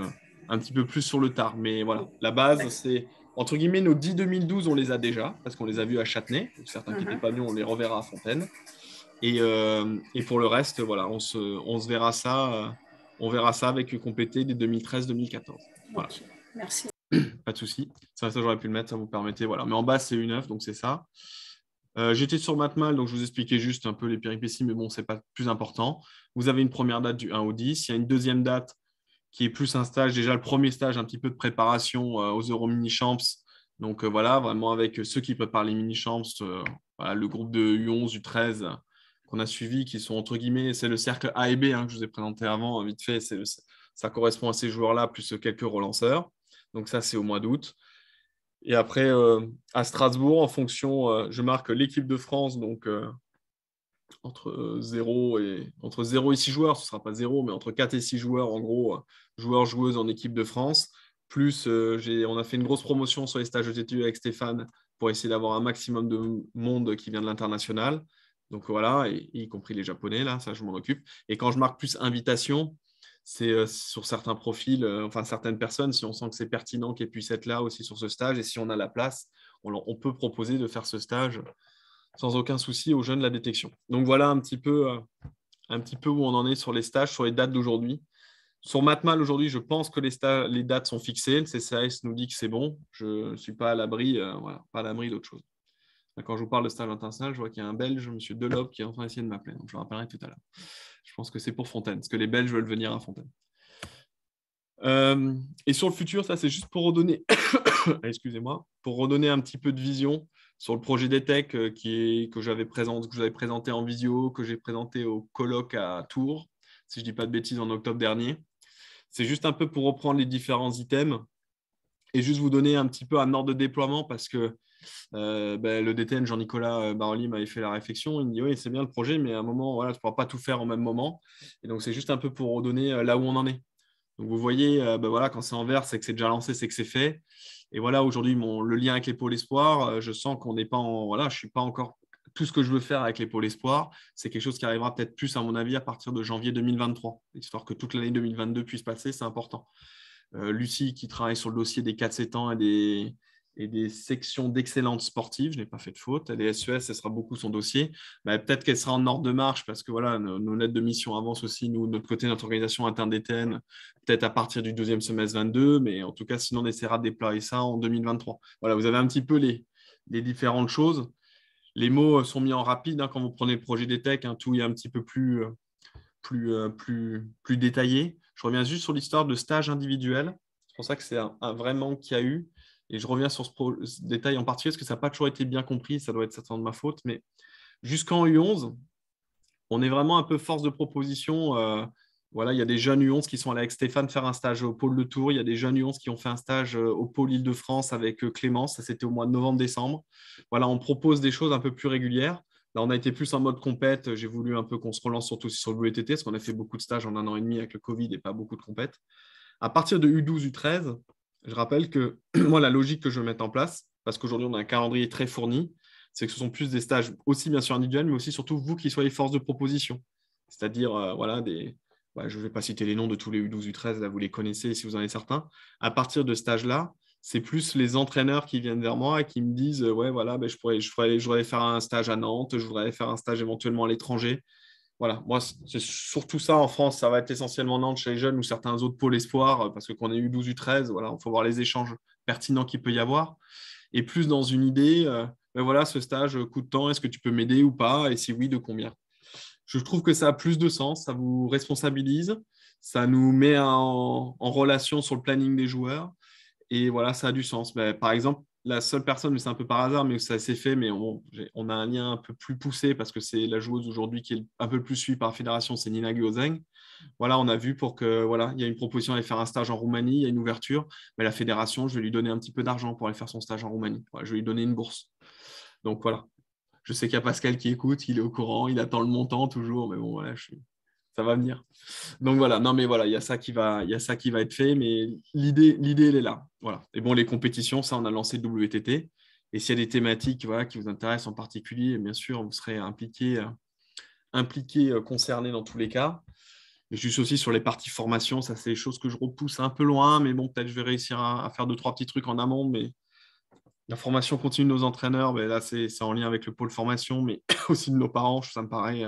sur le tard. Mais voilà, la base, c'est entre guillemets, nos 10 2012, on les a déjà, parce qu'on les a vus à Châtenay. Donc, certains qui n'étaient pas venus, on les reverra à Fontaine. Et pour le reste, voilà, on se verra ça. On verra ça avec complété des 2013-2014. Voilà. Okay, merci. Pas de souci. Ça, j'aurais pu le mettre, ça vous permettait. Voilà. Mais en bas, c'est une 9, donc c'est ça. J'étais sur Matmal, donc je vous expliquais juste un peu les péripéties, mais bon, ce n'est pas plus important. Vous avez une première date du 1 au 10. Il y a une deuxième date qui est plus un stage, déjà le premier stage, un petit peu de préparation aux Euro Mini Champs. Donc voilà, vraiment avec ceux qui préparent les Mini Champs, voilà, le groupe de U11, U13 qu'on a suivi, qui sont entre guillemets, c'est le cercle A et B que je vous ai présenté avant, vite fait, ça correspond à ces joueurs-là, plus quelques relanceurs. Donc ça, c'est au mois d'août. Et après, à Strasbourg, en fonction, je marque l'équipe de France, donc entre 0 et 6 joueurs, ce ne sera pas 0, mais entre 4 et 6 joueurs, en gros, joueurs, joueuses en équipe de France. Plus, on a fait une grosse promotion sur les stages de TTU avec Stéphane pour essayer d'avoir un maximum de monde qui vient de l'international. Donc voilà, y compris les Japonais, là, ça, je m'en occupe. Et quand je marque plus invitation, c'est sur certains profils, enfin certaines personnes, si on sent que c'est pertinent qu'elles puissent être là aussi sur ce stage, et si on a la place, on peut proposer de faire ce stage sans aucun souci aux jeunes la détection. Donc voilà un petit peu où on en est sur les stages, sur les dates d'aujourd'hui. Sur Matmal, aujourd'hui, je pense que les dates sont fixées. Le CCAS nous dit que c'est bon. Je ne suis pas à l'abri pas à l'abri d'autre chose. Quand je vous parle de stage international, je vois qu'il y a un Belge, M. Delob, qui est en train d'essayer de m'appeler. Donc, je le rappellerai tout à l'heure. Je pense que c'est pour Fontaine, parce que les Belges veulent venir à Fontaine. Et sur le futur, ça, c'est juste pour redonner, excusez-moi, pour redonner un petit peu de vision sur le projet d'ETEC que j'avais présenté en visio, que j'ai présenté au colloque à Tours, si je ne dis pas de bêtises, en octobre dernier. C'est juste un peu pour reprendre les différents items et juste vous donner un petit peu un ordre de déploiement parce que le DTN Jean-Nicolas Baroli m'avait fait la réflexion. Il me dit oui, c'est bien le projet, mais à un moment, voilà, tu ne pourras pas tout faire en même moment. Et donc, c'est juste un peu pour redonner là où on en est. Donc, vous voyez, voilà, quand c'est en vert, c'est que c'est déjà lancé, c'est que c'est fait. Et voilà, aujourd'hui, le lien avec les pôles espoir, je sens qu'on n'est pas en. Voilà, je ne suis pas encore tout ce que je veux faire avec les pôles espoir. C'est quelque chose qui arrivera peut-être plus, à mon avis, à partir de janvier 2023. Histoire que toute l'année 2022 puisse passer, c'est important. Lucie, qui travaille sur le dossier des 4-7 ans et des sections d'excellence sportive. Je n'ai pas fait de faute. Elle est SES, ce sera beaucoup son dossier. Peut-être qu'elle sera en ordre de marche parce que voilà, nos lettres de mission avancent aussi, nous, de notre côté, notre organisation interne d'ETN, peut-être à partir du deuxième semestre 22, mais en tout cas, sinon, on essaiera de déployer ça en 2023. Voilà, vous avez un petit peu les différentes choses. Les mots sont mis en rapide quand vous prenez le projet d'ETEC, tout est un petit peu plus détaillé. Je reviens juste sur l'histoire de stage individuel. C'est pour ça que c'est un vrai manque qu'il y a eu. Et je reviens sur ce détail en particulier parce que ça n'a pas toujours été bien compris. Ça doit être certainement de ma faute. Mais jusqu'en U11, on est vraiment un peu force de proposition. Voilà, il y a des jeunes U11 qui sont allés avec Stéphane faire un stage au pôle de Tours. Il y a des jeunes U11 qui ont fait un stage au pôle Île-de-France avec Clémence. Ça, c'était au mois de novembre-décembre. Voilà, on propose des choses un peu plus régulières. Là, on a été plus en mode compète. J'ai voulu un peu qu'on se relance surtout aussi sur le WTT parce qu'on a fait beaucoup de stages en 1 an et demi avec le Covid et pas beaucoup de compètes. À partir de U12, U13, je rappelle que moi, la logique que je veux mettre en place, parce qu'aujourd'hui, on a un calendrier très fourni, c'est que ce sont plus des stages aussi bien sûr individuels, mais aussi surtout vous qui soyez force de proposition. C'est-à-dire, je ne vais pas citer les noms de tous les U12, U13, là, vous les connaissez si vous en avez certains. À partir de ce stage-là, c'est plus les entraîneurs qui viennent vers moi et qui me disent je voudrais faire un stage à Nantes, je voudrais faire un stage éventuellement à l'étranger. Voilà, moi, c'est surtout ça en France. Ça va être essentiellement Nantes chez les jeunes ou certains autres pôles espoirs, parce que qu'on ait eu 12 U13, voilà, il faut voir les échanges pertinents qu'il peut y avoir. Et plus dans une idée, voilà, ce stage coûte tant, est-ce que tu peux m'aider ou pas? Et si oui, de combien? Je trouve que ça a plus de sens, ça vous responsabilise, ça nous met en relation sur le planning des joueurs. Et voilà, ça a du sens. Par exemple, la seule personne, mais c'est un peu par hasard, mais ça s'est fait, mais on a un lien un peu plus poussé parce que c'est la joueuse aujourd'hui qui est un peu plus suivie par la fédération, c'est Nina Guozeng. Voilà, on a vu pour que, voilà, il y a une proposition d'aller faire un stage en Roumanie, il y a une ouverture, mais la fédération, je vais lui donner un petit peu d'argent pour aller faire son stage en Roumanie. Voilà, je vais lui donner une bourse. Donc voilà, je sais qu'il y a Pascal qui écoute, il est au courant, il attend le montant toujours, mais bon, voilà, ça va venir. Donc voilà, non mais voilà, il y a ça qui va être fait, mais l'idée elle est là. Voilà. Et bon, les compétitions, ça, on a lancé le WTT. Et s'il y a des thématiques, voilà, qui vous intéressent en particulier, bien sûr, vous serez impliqué, concerné dans tous les cas. Et juste aussi sur les parties formation, ça c'est des choses que je repousse un peu loin, mais bon, peut-être je vais réussir à faire 2-3 petits trucs en amont, mais la formation continue de nos entraîneurs, là c'est en lien avec le pôle formation, mais aussi de nos parents, ça me paraît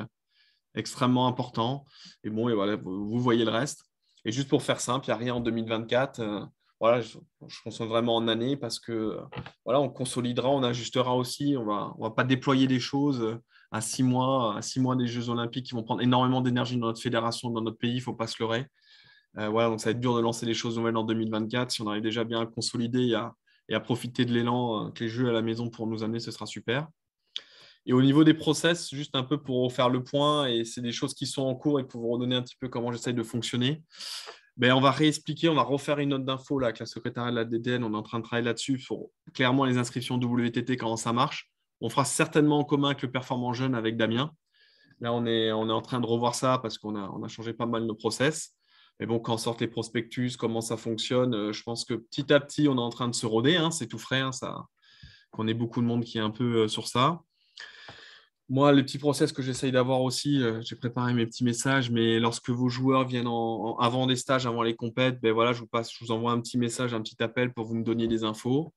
extrêmement important. Et bon, et voilà, vous voyez le reste. Et juste pour faire simple, il n'y a rien en 2024. Voilà, je concentre vraiment en année parce que voilà, on consolidera, on ajustera aussi. On va pas déployer des choses à 6 mois, des Jeux Olympiques qui vont prendre énormément d'énergie dans notre fédération, dans notre pays. Il ne faut pas se leurrer. Voilà, donc ça va être dur de lancer des choses nouvelles en 2024. Si on arrive déjà bien à consolider et à profiter de l'élan que les Jeux à la maison pour nous amener, ce sera super. Et au niveau des process, juste un peu pour faire le point, et c'est des choses qui sont en cours et pour vous redonner un petit peu comment j'essaye de fonctionner, on va réexpliquer, on va refaire une note d'info là, avec la secrétariat de la DDN, on est en train de travailler là-dessus pour clairement les inscriptions WTT, comment ça marche. On fera certainement en commun avec le Performant Jeune, avec Damien. Là, on est en train de revoir ça parce qu'on a changé pas mal nos process. Mais bon, quand sortent les prospectus, comment ça fonctionne, je pense que petit à petit, on est en train de se roder, c'est tout frais, qu'on ait beaucoup de monde qui est un peu sur ça. Moi, les petits process que j'essaye d'avoir aussi, j'ai préparé mes petits messages, mais lorsque vos joueurs viennent avant des stages, avant les compètes, voilà, je vous envoie un petit message, un petit appel pour que vous me donniez des infos.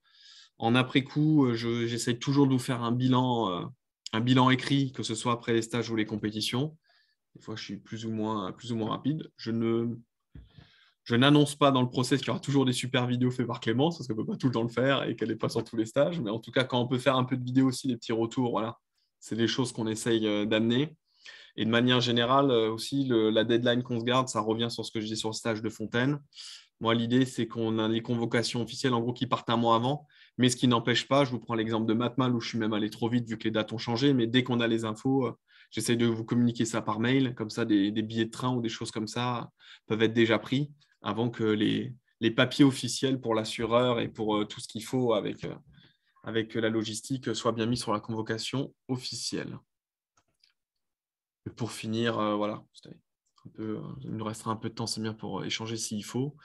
En après-coup, j'essaye toujours de vous faire un bilan un bilan écrit, que ce soit après les stages ou les compétitions. Des fois, je suis plus ou moins rapide. Je n'annonce pas dans le process qu'il y aura toujours des super vidéos faites par Clémence, parce qu'elle ne peut pas tout le temps le faire et qu'elle n'est pas sur tous les stages. Mais en tout cas, quand on peut faire un peu de vidéo aussi, des petits retours, voilà, c'est des choses qu'on essaye d'amener. Et de manière générale, aussi, la deadline qu'on se garde, ça revient sur ce que je dis sur le stage de Fontaine. Moi, l'idée, c'est qu'on a les convocations officielles, en gros, qui partent un mois avant. Mais ce qui n'empêche pas, je vous prends l'exemple de Matmal, où je suis même allé trop vite vu que les dates ont changé. Mais dès qu'on a les infos, j'essaie de vous communiquer ça par mail. Comme ça, des billets de train ou des choses comme ça peuvent être déjà pris avant que les papiers officiels pour l'assureur et pour tout ce qu'il faut avec la logistique soient bien mis sur la convocation officielle. Et pour finir, voilà, il nous restera un peu de temps, c'est bien pour échanger s'il faut.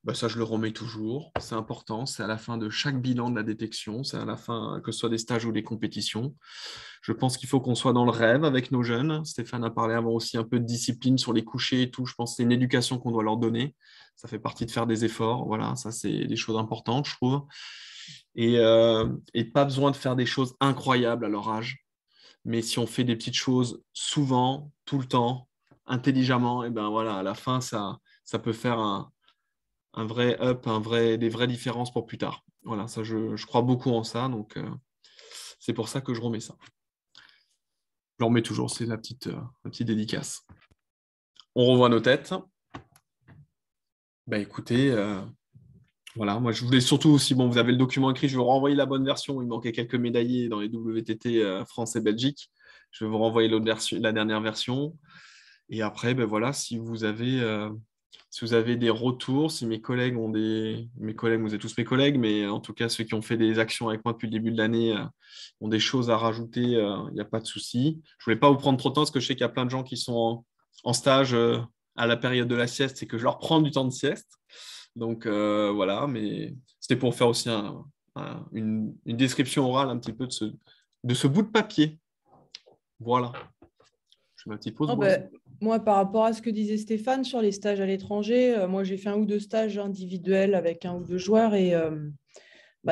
Bah, ça, je le remets toujours. C'est important. C'est à la fin de chaque bilan de la détection. C'est à la fin, que ce soit des stages ou des compétitions. Je pense qu'il faut qu'on soit dans le rêve avec nos jeunes. Stéphane a parlé avant aussi un peu de discipline sur les couchers et tout. Je pense que c'est une éducation qu'on doit leur donner. Ça fait partie de faire des efforts. Voilà, ça, c'est des choses importantes, je trouve. Et pas besoin de faire des choses incroyables à leur âge. Mais si on fait des petites choses souvent, tout le temps, intelligemment, et ben voilà, à la fin, ça peut faire un vrai up, des vraies différences pour plus tard. Voilà, ça, je crois beaucoup en ça, donc c'est pour ça que je remets ça. Je le remets toujours, c'est la petite dédicace. On revoit nos têtes. Bah écoutez, voilà, moi je voulais surtout aussi, bon, vous avez le document écrit, je vais vous renvoyer la bonne version. Il manquait quelques médaillés dans les WTT France et Belgique. Je vais vous renvoyer la dernière version. Et après, ben voilà, si vous avez des retours, si mes collègues vous êtes tous mes collègues, mais en tout cas ceux qui ont fait des actions avec moi depuis le début de l'année ont des choses à rajouter, il n'y a pas de souci. Je voulais pas vous prendre trop de temps parce que je sais qu'il y a plein de gens qui sont en stage à la période de la sieste et que je leur prends du temps de sieste. Donc voilà, mais c'était pour faire aussi une description orale un petit peu de ce bout de papier. Voilà. Je fais ma petite pause. Moi, par rapport à ce que disait Stéphane sur les stages à l'étranger, moi j'ai fait un ou deux stages individuels avec un ou deux joueurs et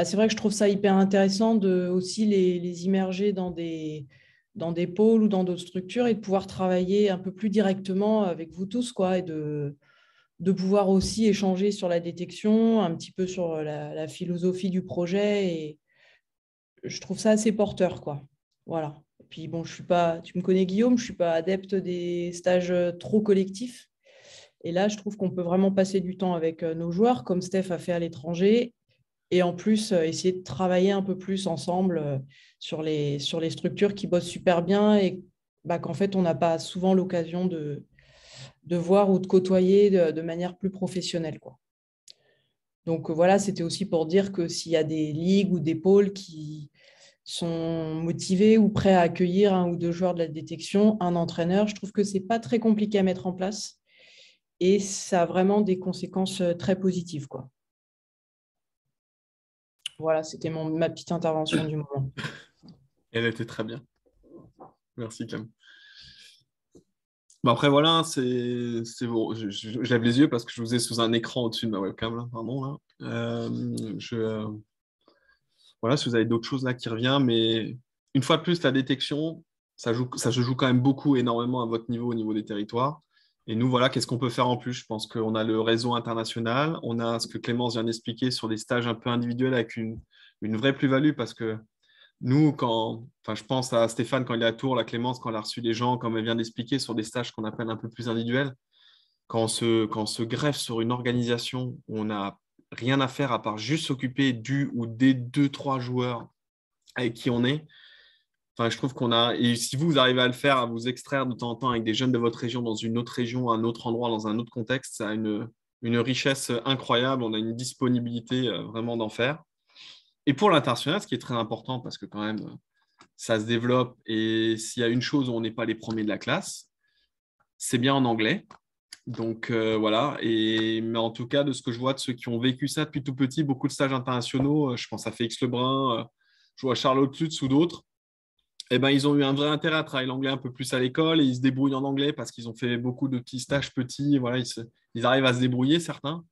c'est vrai que je trouve ça hyper intéressant de aussi les immerger dans des pôles ou dans d'autres structures et de pouvoir travailler un peu plus directement avec vous tous, quoi, et de pouvoir aussi échanger sur la détection, un petit peu sur la philosophie du projet. Et je trouve ça assez porteur, quoi. Voilà. Et puis, bon, tu me connais, Guillaume, je ne suis pas adepte des stages trop collectifs. Et là, je trouve qu'on peut vraiment passer du temps avec nos joueurs, comme Steph a fait à l'étranger, et en plus, essayer de travailler un peu plus ensemble sur les structures qui bossent super bien et qu'en fait, on n'a pas souvent l'occasion de voir ou de côtoyer de manière plus professionnelle, quoi. Donc voilà, c'était aussi pour dire que s'il y a des ligues ou des pôles qui sont motivés ou prêts à accueillir un ou deux joueurs de la détection, un entraîneur, je trouve que ce n'est pas très compliqué à mettre en place et ça a vraiment des conséquences très positives, quoi. Voilà, c'était ma petite intervention du moment. Elle était très bien. Merci, Cam. Bon, après, voilà, c'est bon. Je lève les yeux parce que je vous ai sous un écran au-dessus de ma webcam, là, pardon. Là. Voilà, si vous avez d'autres choses là qui reviennent, mais une fois de plus, la détection, ça se joue quand même beaucoup, énormément à votre niveau, au niveau des territoires. Et nous, voilà, qu'est-ce qu'on peut faire en plus? Je pense qu'on a le réseau international, on a ce que Clémence vient d'expliquer sur des stages un peu individuels avec une vraie plus-value parce que nous, je pense à Stéphane quand il est à Tours, la Clémence quand elle a reçu des gens, comme elle vient d'expliquer, sur des stages qu'on appelle un peu plus individuels, quand on se greffe sur une organisation où on n'a rien à faire à part juste s'occuper du ou des 2-3 joueurs avec qui on est, enfin, je trouve qu'on a, et si vous arrivez à le faire, à vous extraire de temps en temps avec des jeunes de votre région dans une autre région, un autre endroit, dans un autre contexte, ça a une richesse incroyable, on a une disponibilité vraiment d'en faire. Et pour l'international, ce qui est très important, parce que quand même, ça se développe, et s'il y a une chose où on n'est pas les premiers de la classe, c'est bien en anglais. Donc voilà, mais en tout cas, de ce que je vois de ceux qui ont vécu ça depuis tout petit, beaucoup de stages internationaux, je pense à Félix Lebrun, je vois Charlotte Lutz ou d'autres, eh ben, ils ont eu un vrai intérêt à travailler l'anglais un peu plus à l'école et ils se débrouillent en anglais parce qu'ils ont fait beaucoup de petits stages petits. Voilà, ils arrivent à se débrouiller, certains.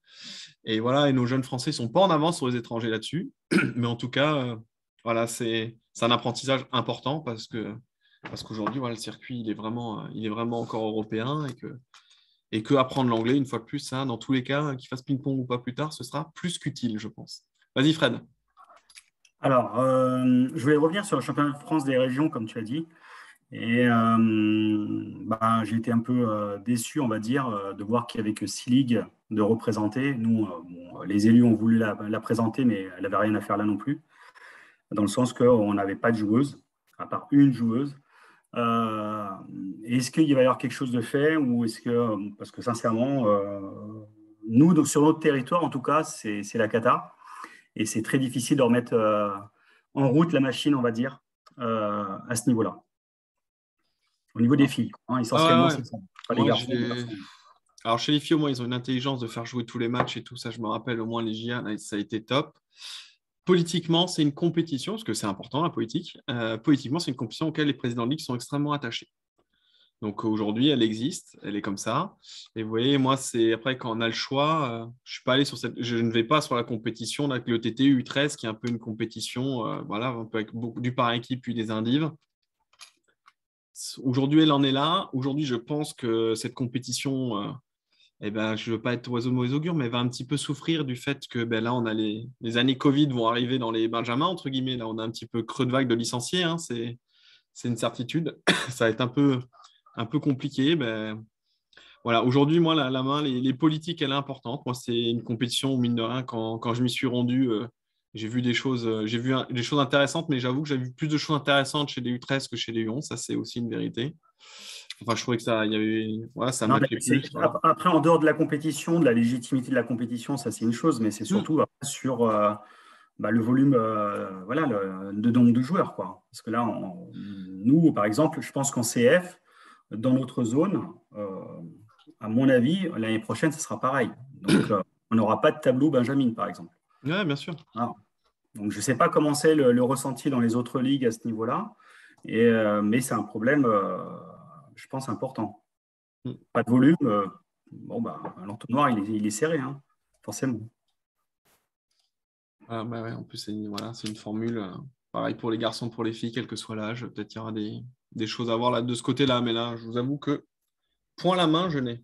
Et nos jeunes Français ne sont pas en avance sur les étrangers là-dessus. Mais en tout cas, voilà, c'est c'est un apprentissage important parce qu'aujourd'hui, voilà, le circuit, il est vraiment encore européen et que apprendre l'anglais, une fois de plus, ça, dans tous les cas, qu'il fasse ping-pong ou pas plus tard, ce sera plus qu'utile, je pense. Vas-y, Fred. Alors, je voulais revenir sur le championnat de France des régions, comme tu as dit. Et j'ai été un peu déçu, on va dire, de voir qu'il n'y avait que 6 ligues de représenter. Nous, les élus ont voulu la présenter, mais elle n'avait rien à faire là non plus, dans le sens qu'on n'avait pas de joueuse, à part une joueuse. Est-ce qu'il va y avoir quelque chose de fait ou est-ce que, parce que sincèrement, nous, donc, sur notre territoire, en tout cas, c'est la cata. Et c'est très difficile de remettre en route la machine, on va dire, à ce niveau-là. Au niveau des filles, essentiellement, ouais. c'est ça. Pas les garçons. Alors, chez les filles, au moins, ils ont une intelligence de faire jouer tous les matchs et tout ça. Je me rappelle, au moins, les JA, ça a été top. Politiquement, c'est une compétition, parce que c'est important, la politique. Politiquement, c'est une compétition auquel les présidents de ligue sont extrêmement attachés. Donc, aujourd'hui, elle existe, elle est comme ça. Et vous voyez, moi, c'est après, quand on a le choix, je ne vais pas sur la compétition avec le TT U13, qui est un peu une compétition, un peu avec du par équipe, puis des indives. Aujourd'hui, elle en est là. Aujourd'hui, je pense que cette compétition, je ne veux pas être oiseau de mauvais augure, mais elle va un petit peu souffrir du fait que là, on a les années Covid vont arriver dans les Benjamins, entre guillemets. Là, on a un petit peu creux de vague de licenciés. Hein, c'est une certitude. Ça va être un peu compliqué. Voilà. Aujourd'hui, moi, la main, les politiques, elle est importante. Moi, c'est une compétition, mine de rien, quand je m'y suis rendu. J'ai vu des choses, des choses intéressantes, mais j'avoue que j'ai vu plus de choses intéressantes chez les U13 que chez les U11. Ça, c'est aussi une vérité. Enfin, je trouvais que ça matchait plus. Voilà. Après, en dehors de la compétition, de la légitimité de la compétition, ça c'est une chose, mais c'est surtout sur le volume, de nombre de joueurs, quoi. Parce que là, nous, par exemple, je pense qu'en CF, dans notre zone, à mon avis, l'année prochaine, ce sera pareil. Donc, on n'aura pas de tableau Benjamin, par exemple. Oui, bien sûr. Alors, donc, je ne sais pas comment c'est le ressenti dans les autres ligues à ce niveau-là, mais c'est un problème, je pense, important. Pas de volume, l'entonnoir, il est serré, hein, forcément. En plus, c'est une formule, pareil pour les garçons, pour les filles, quel que soit l'âge. Peut-être qu'il y aura des choses à voir là, de ce côté-là, mais là, je vous avoue que point à la main, je n'ai.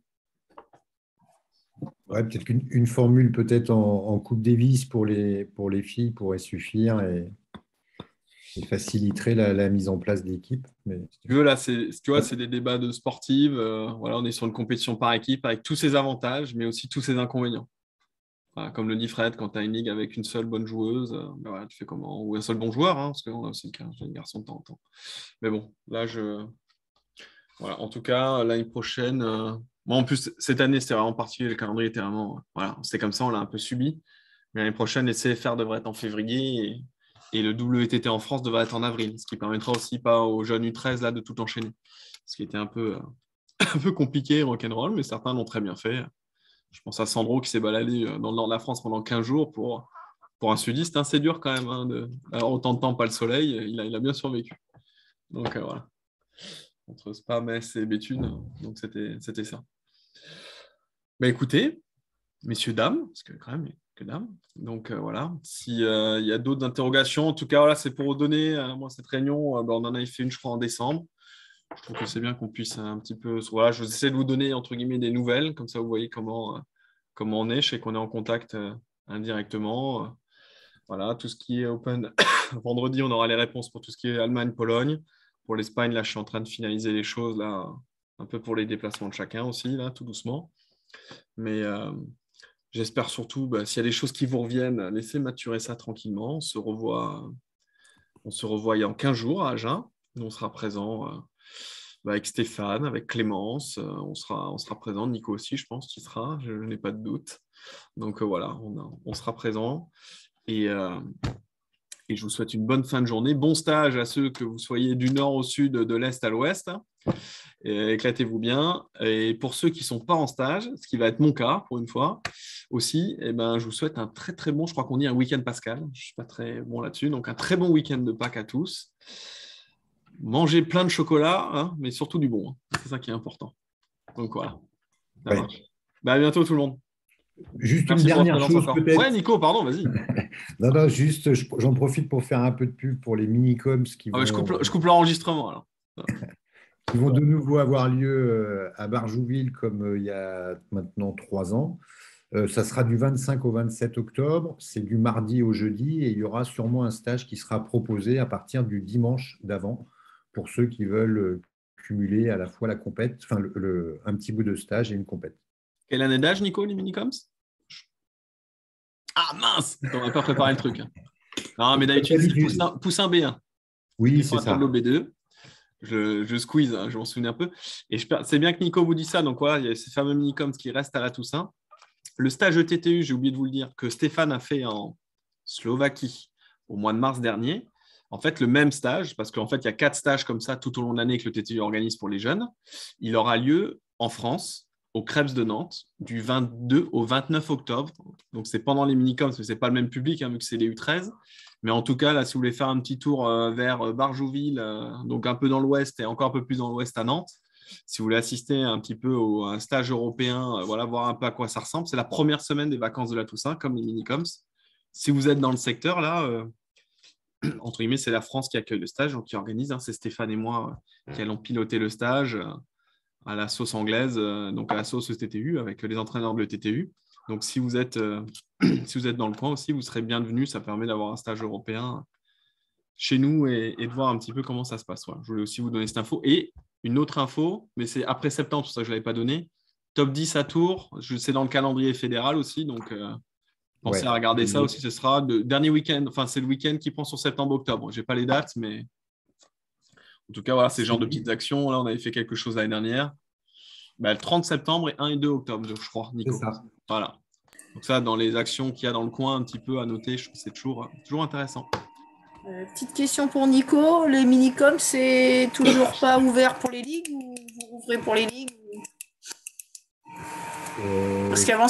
Ouais, peut-être qu'une formule peut-être en Coupe Davis pour les filles pourrait suffire et faciliterait la mise en place d'équipes. Mais... Tu veux, là, tu vois, c'est des débats de sportives. On est sur une compétition par équipe avec tous ses avantages, mais aussi tous ses inconvénients. Voilà, comme le dit Fred, quand tu as une ligue avec une seule bonne joueuse, tu fais comment? Ou un seul bon joueur, hein, parce qu'on a aussi un garçon de temps en temps. Mais bon, là, voilà, en tout cas, l'année prochaine, moi, en plus, cette année, c'était vraiment particulier. Le calendrier était vraiment. Voilà, c'était comme ça, on l'a un peu subi. Mais l'année prochaine, les CFR devraient être en février et le WTT en France devrait être en avril, ce qui permettra aussi pas aux jeunes U13 là, de tout enchaîner. Ce qui était un peu compliqué, rock'n'roll, mais certains l'ont très bien fait. Je pense à Sandro qui s'est baladé dans le nord de la France pendant 15 jours pour un sudiste. Hein, c'est dur quand même. Alors, autant de temps, pas le soleil, il a bien survécu. Donc voilà. Entre Spa, Metz et Béthune. Donc c'était ça. Écoutez, messieurs, dames, parce que quand même, il n'y a que dames. Donc voilà. S'il y a d'autres interrogations, en tout cas, voilà, c'est pour vous donner, moi, cette réunion, on en avait fait une, je crois, en décembre. Je trouve que c'est bien qu'on puisse un petit peu. Voilà, je vais essayer de vous donner, entre guillemets, des nouvelles, comme ça vous voyez comment on est. Je sais qu'on est en contact indirectement. Voilà, tout ce qui est Open. Vendredi, on aura les réponses pour tout ce qui est Allemagne, Pologne. Pour l'Espagne, là, je suis en train de finaliser les choses, là, un peu pour les déplacements de chacun aussi, là, tout doucement. Mais j'espère surtout, s'il y a des choses qui vous reviennent, laissez maturer ça tranquillement. On se revoit il y a 15 jours à Agen. Nous, on sera présent avec Stéphane, avec Clémence. On sera présent. Nico aussi, je pense qu'il sera. Je n'ai pas de doute. Donc voilà, on sera présent. Et je vous souhaite une bonne fin de journée. Bon stage à ceux que vous soyez du nord au sud, de l'est à l'ouest. Éclatez-vous bien. Et pour ceux qui ne sont pas en stage, ce qui va être mon cas pour une fois aussi, je vous souhaite un très très bon, je crois qu'on dit un week-end pascal. Je ne suis pas très bon là-dessus. Donc un très bon week-end de Pâques à tous. Mangez plein de chocolat, hein, mais surtout du bon. Hein. C'est ça qui est important. Donc voilà. Ça marche. À bientôt tout le monde. Juste Merci une pour votre dernière présence chose encore. peut-être. Ouais, Nico, pardon, vas-y. Non, juste, j'en profite pour faire un peu de pub pour les mini-coms qui Ah ouais, vont, je coupe l'enregistrement alors. qui vont de nouveau avoir lieu à Barjouville comme il y a maintenant 3 ans. Ça sera du 25 au 27 octobre. C'est du mardi au jeudi et il y aura sûrement un stage qui sera proposé à partir du dimanche d'avant pour ceux qui veulent cumuler à la fois la compète, enfin un petit bout de stage et une compète. Quelle année d'âge, Nico, les minicoms? Ah mince! On n'a pas préparé le truc. Non, mais d'habitude, c'est poussin B1. Oui, Sur c'est un ça. tableau B2. Je squeeze, hein, je m'en souviens un peu. Et c'est bien que Nico vous dit ça. Donc voilà, il y a ces fameux minicoms qui restent à la Toussaint. Le stage ETTU, j'ai oublié de vous le dire, que Stéphane a fait en Slovaquie au mois de mars dernier. En fait, le même stage, parce qu'en fait, il y a 4 stages comme ça tout au long de l'année que le TTU organise pour les jeunes. Il aura lieu en France, au Krebs de Nantes, du 22 au 29 octobre. Donc, c'est pendant les minicoms, mais ce n'est pas le même public, hein, vu que c'est les U13. Mais en tout cas, là, si vous voulez faire un petit tour vers Barjouville, donc un peu dans l'ouest et encore un peu plus dans l'ouest à Nantes, si vous voulez assister un petit peu à un stage européen, voilà, voir un peu à quoi ça ressemble, c'est la première semaine des vacances de la Toussaint, comme les minicoms. Si vous êtes dans le secteur, là, entre guillemets, c'est la France qui accueille le stage, donc qui organise. Hein, c'est Stéphane et moi qui allons piloter le stage à la sauce anglaise, donc à la sauce TTU, avec les entraîneurs de l'ETTU. Donc, si vous êtes dans le coin aussi, vous serez bienvenus. Ça permet d'avoir un stage européen chez nous et de voir un petit peu comment ça se passe. Voilà. Je voulais aussi vous donner cette info. Et une autre info, mais c'est après septembre, c'est pour ça que je ne l'avais pas donné. Top 10 à Tours, c'est dans le calendrier fédéral aussi. Donc, pensez à regarder ça aussi. Ce sera le dernier week-end. Enfin, c'est le week-end qui prend sur septembre-octobre. Je n'ai pas les dates, mais en tout cas, voilà, c'est le genre de petites actions. Là, on avait fait quelque chose l'année dernière. Le 30 septembre et 1 et 2 octobre, je crois, Nico. C'est ça. Voilà. Donc ça, dans les actions qu'il y a dans le coin, un petit peu à noter, je trouve que c'est toujours intéressant. Petite question pour Nico. Les minicoms, c'est toujours pas ouvert pour les ligues ou vous rouvrez pour les ligues? Parce qu'avant,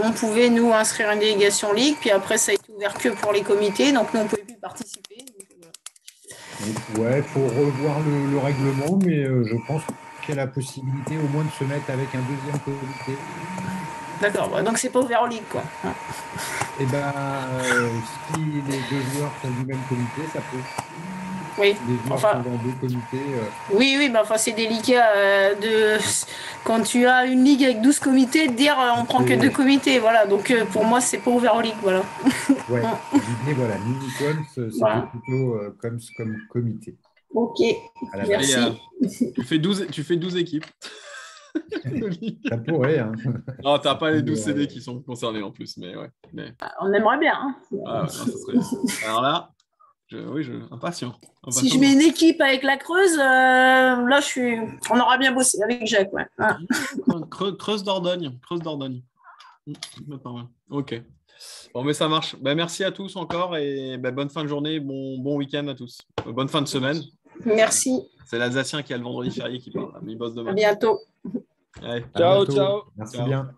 on pouvait nous inscrire une délégation ligue, puis après, ça a été ouvert que pour les comités, donc nous, on ne pouvait plus participer. Ouais, il faut revoir le règlement, mais je pense qu'il y a la possibilité au moins de se mettre avec un deuxième comité. D'accord, donc c'est pas ouvert aux ligues, quoi. Et si les 2 joueurs sont du même comité, ça peut. Oui. Les joueurs sont dans 2 comités. Oui, mais enfin, c'est délicat quand tu as une ligue avec 12 comités, de dire on prend que 2 comités, voilà. Donc pour moi, c'est pas ouvert aux ligues, voilà. Ouais, l'idée, voilà, mini-coms, c'était plutôt comme comité. Ok, merci. Tu fais 12 équipes. Ça pourrait, hein. Non, tu n'as pas les 12 CD qui sont concernés en plus, mais ouais. On aimerait bien. Hein. Ah, non, ça serait... Alors là, impatient. Si je mets une équipe avec la Creuse, là, on aura bien bossé avec Jacques. Ouais. Ah. Creuse Dordogne. Ok. Bon, mais ça marche. Merci à tous encore et bonne fin de journée, bon week-end à tous. Bonne fin de semaine. Merci. C'est l'Alsacien qui a le vendredi férié qui parle. Mais il bosse demain. À bientôt. Allez. Ciao. Merci bien.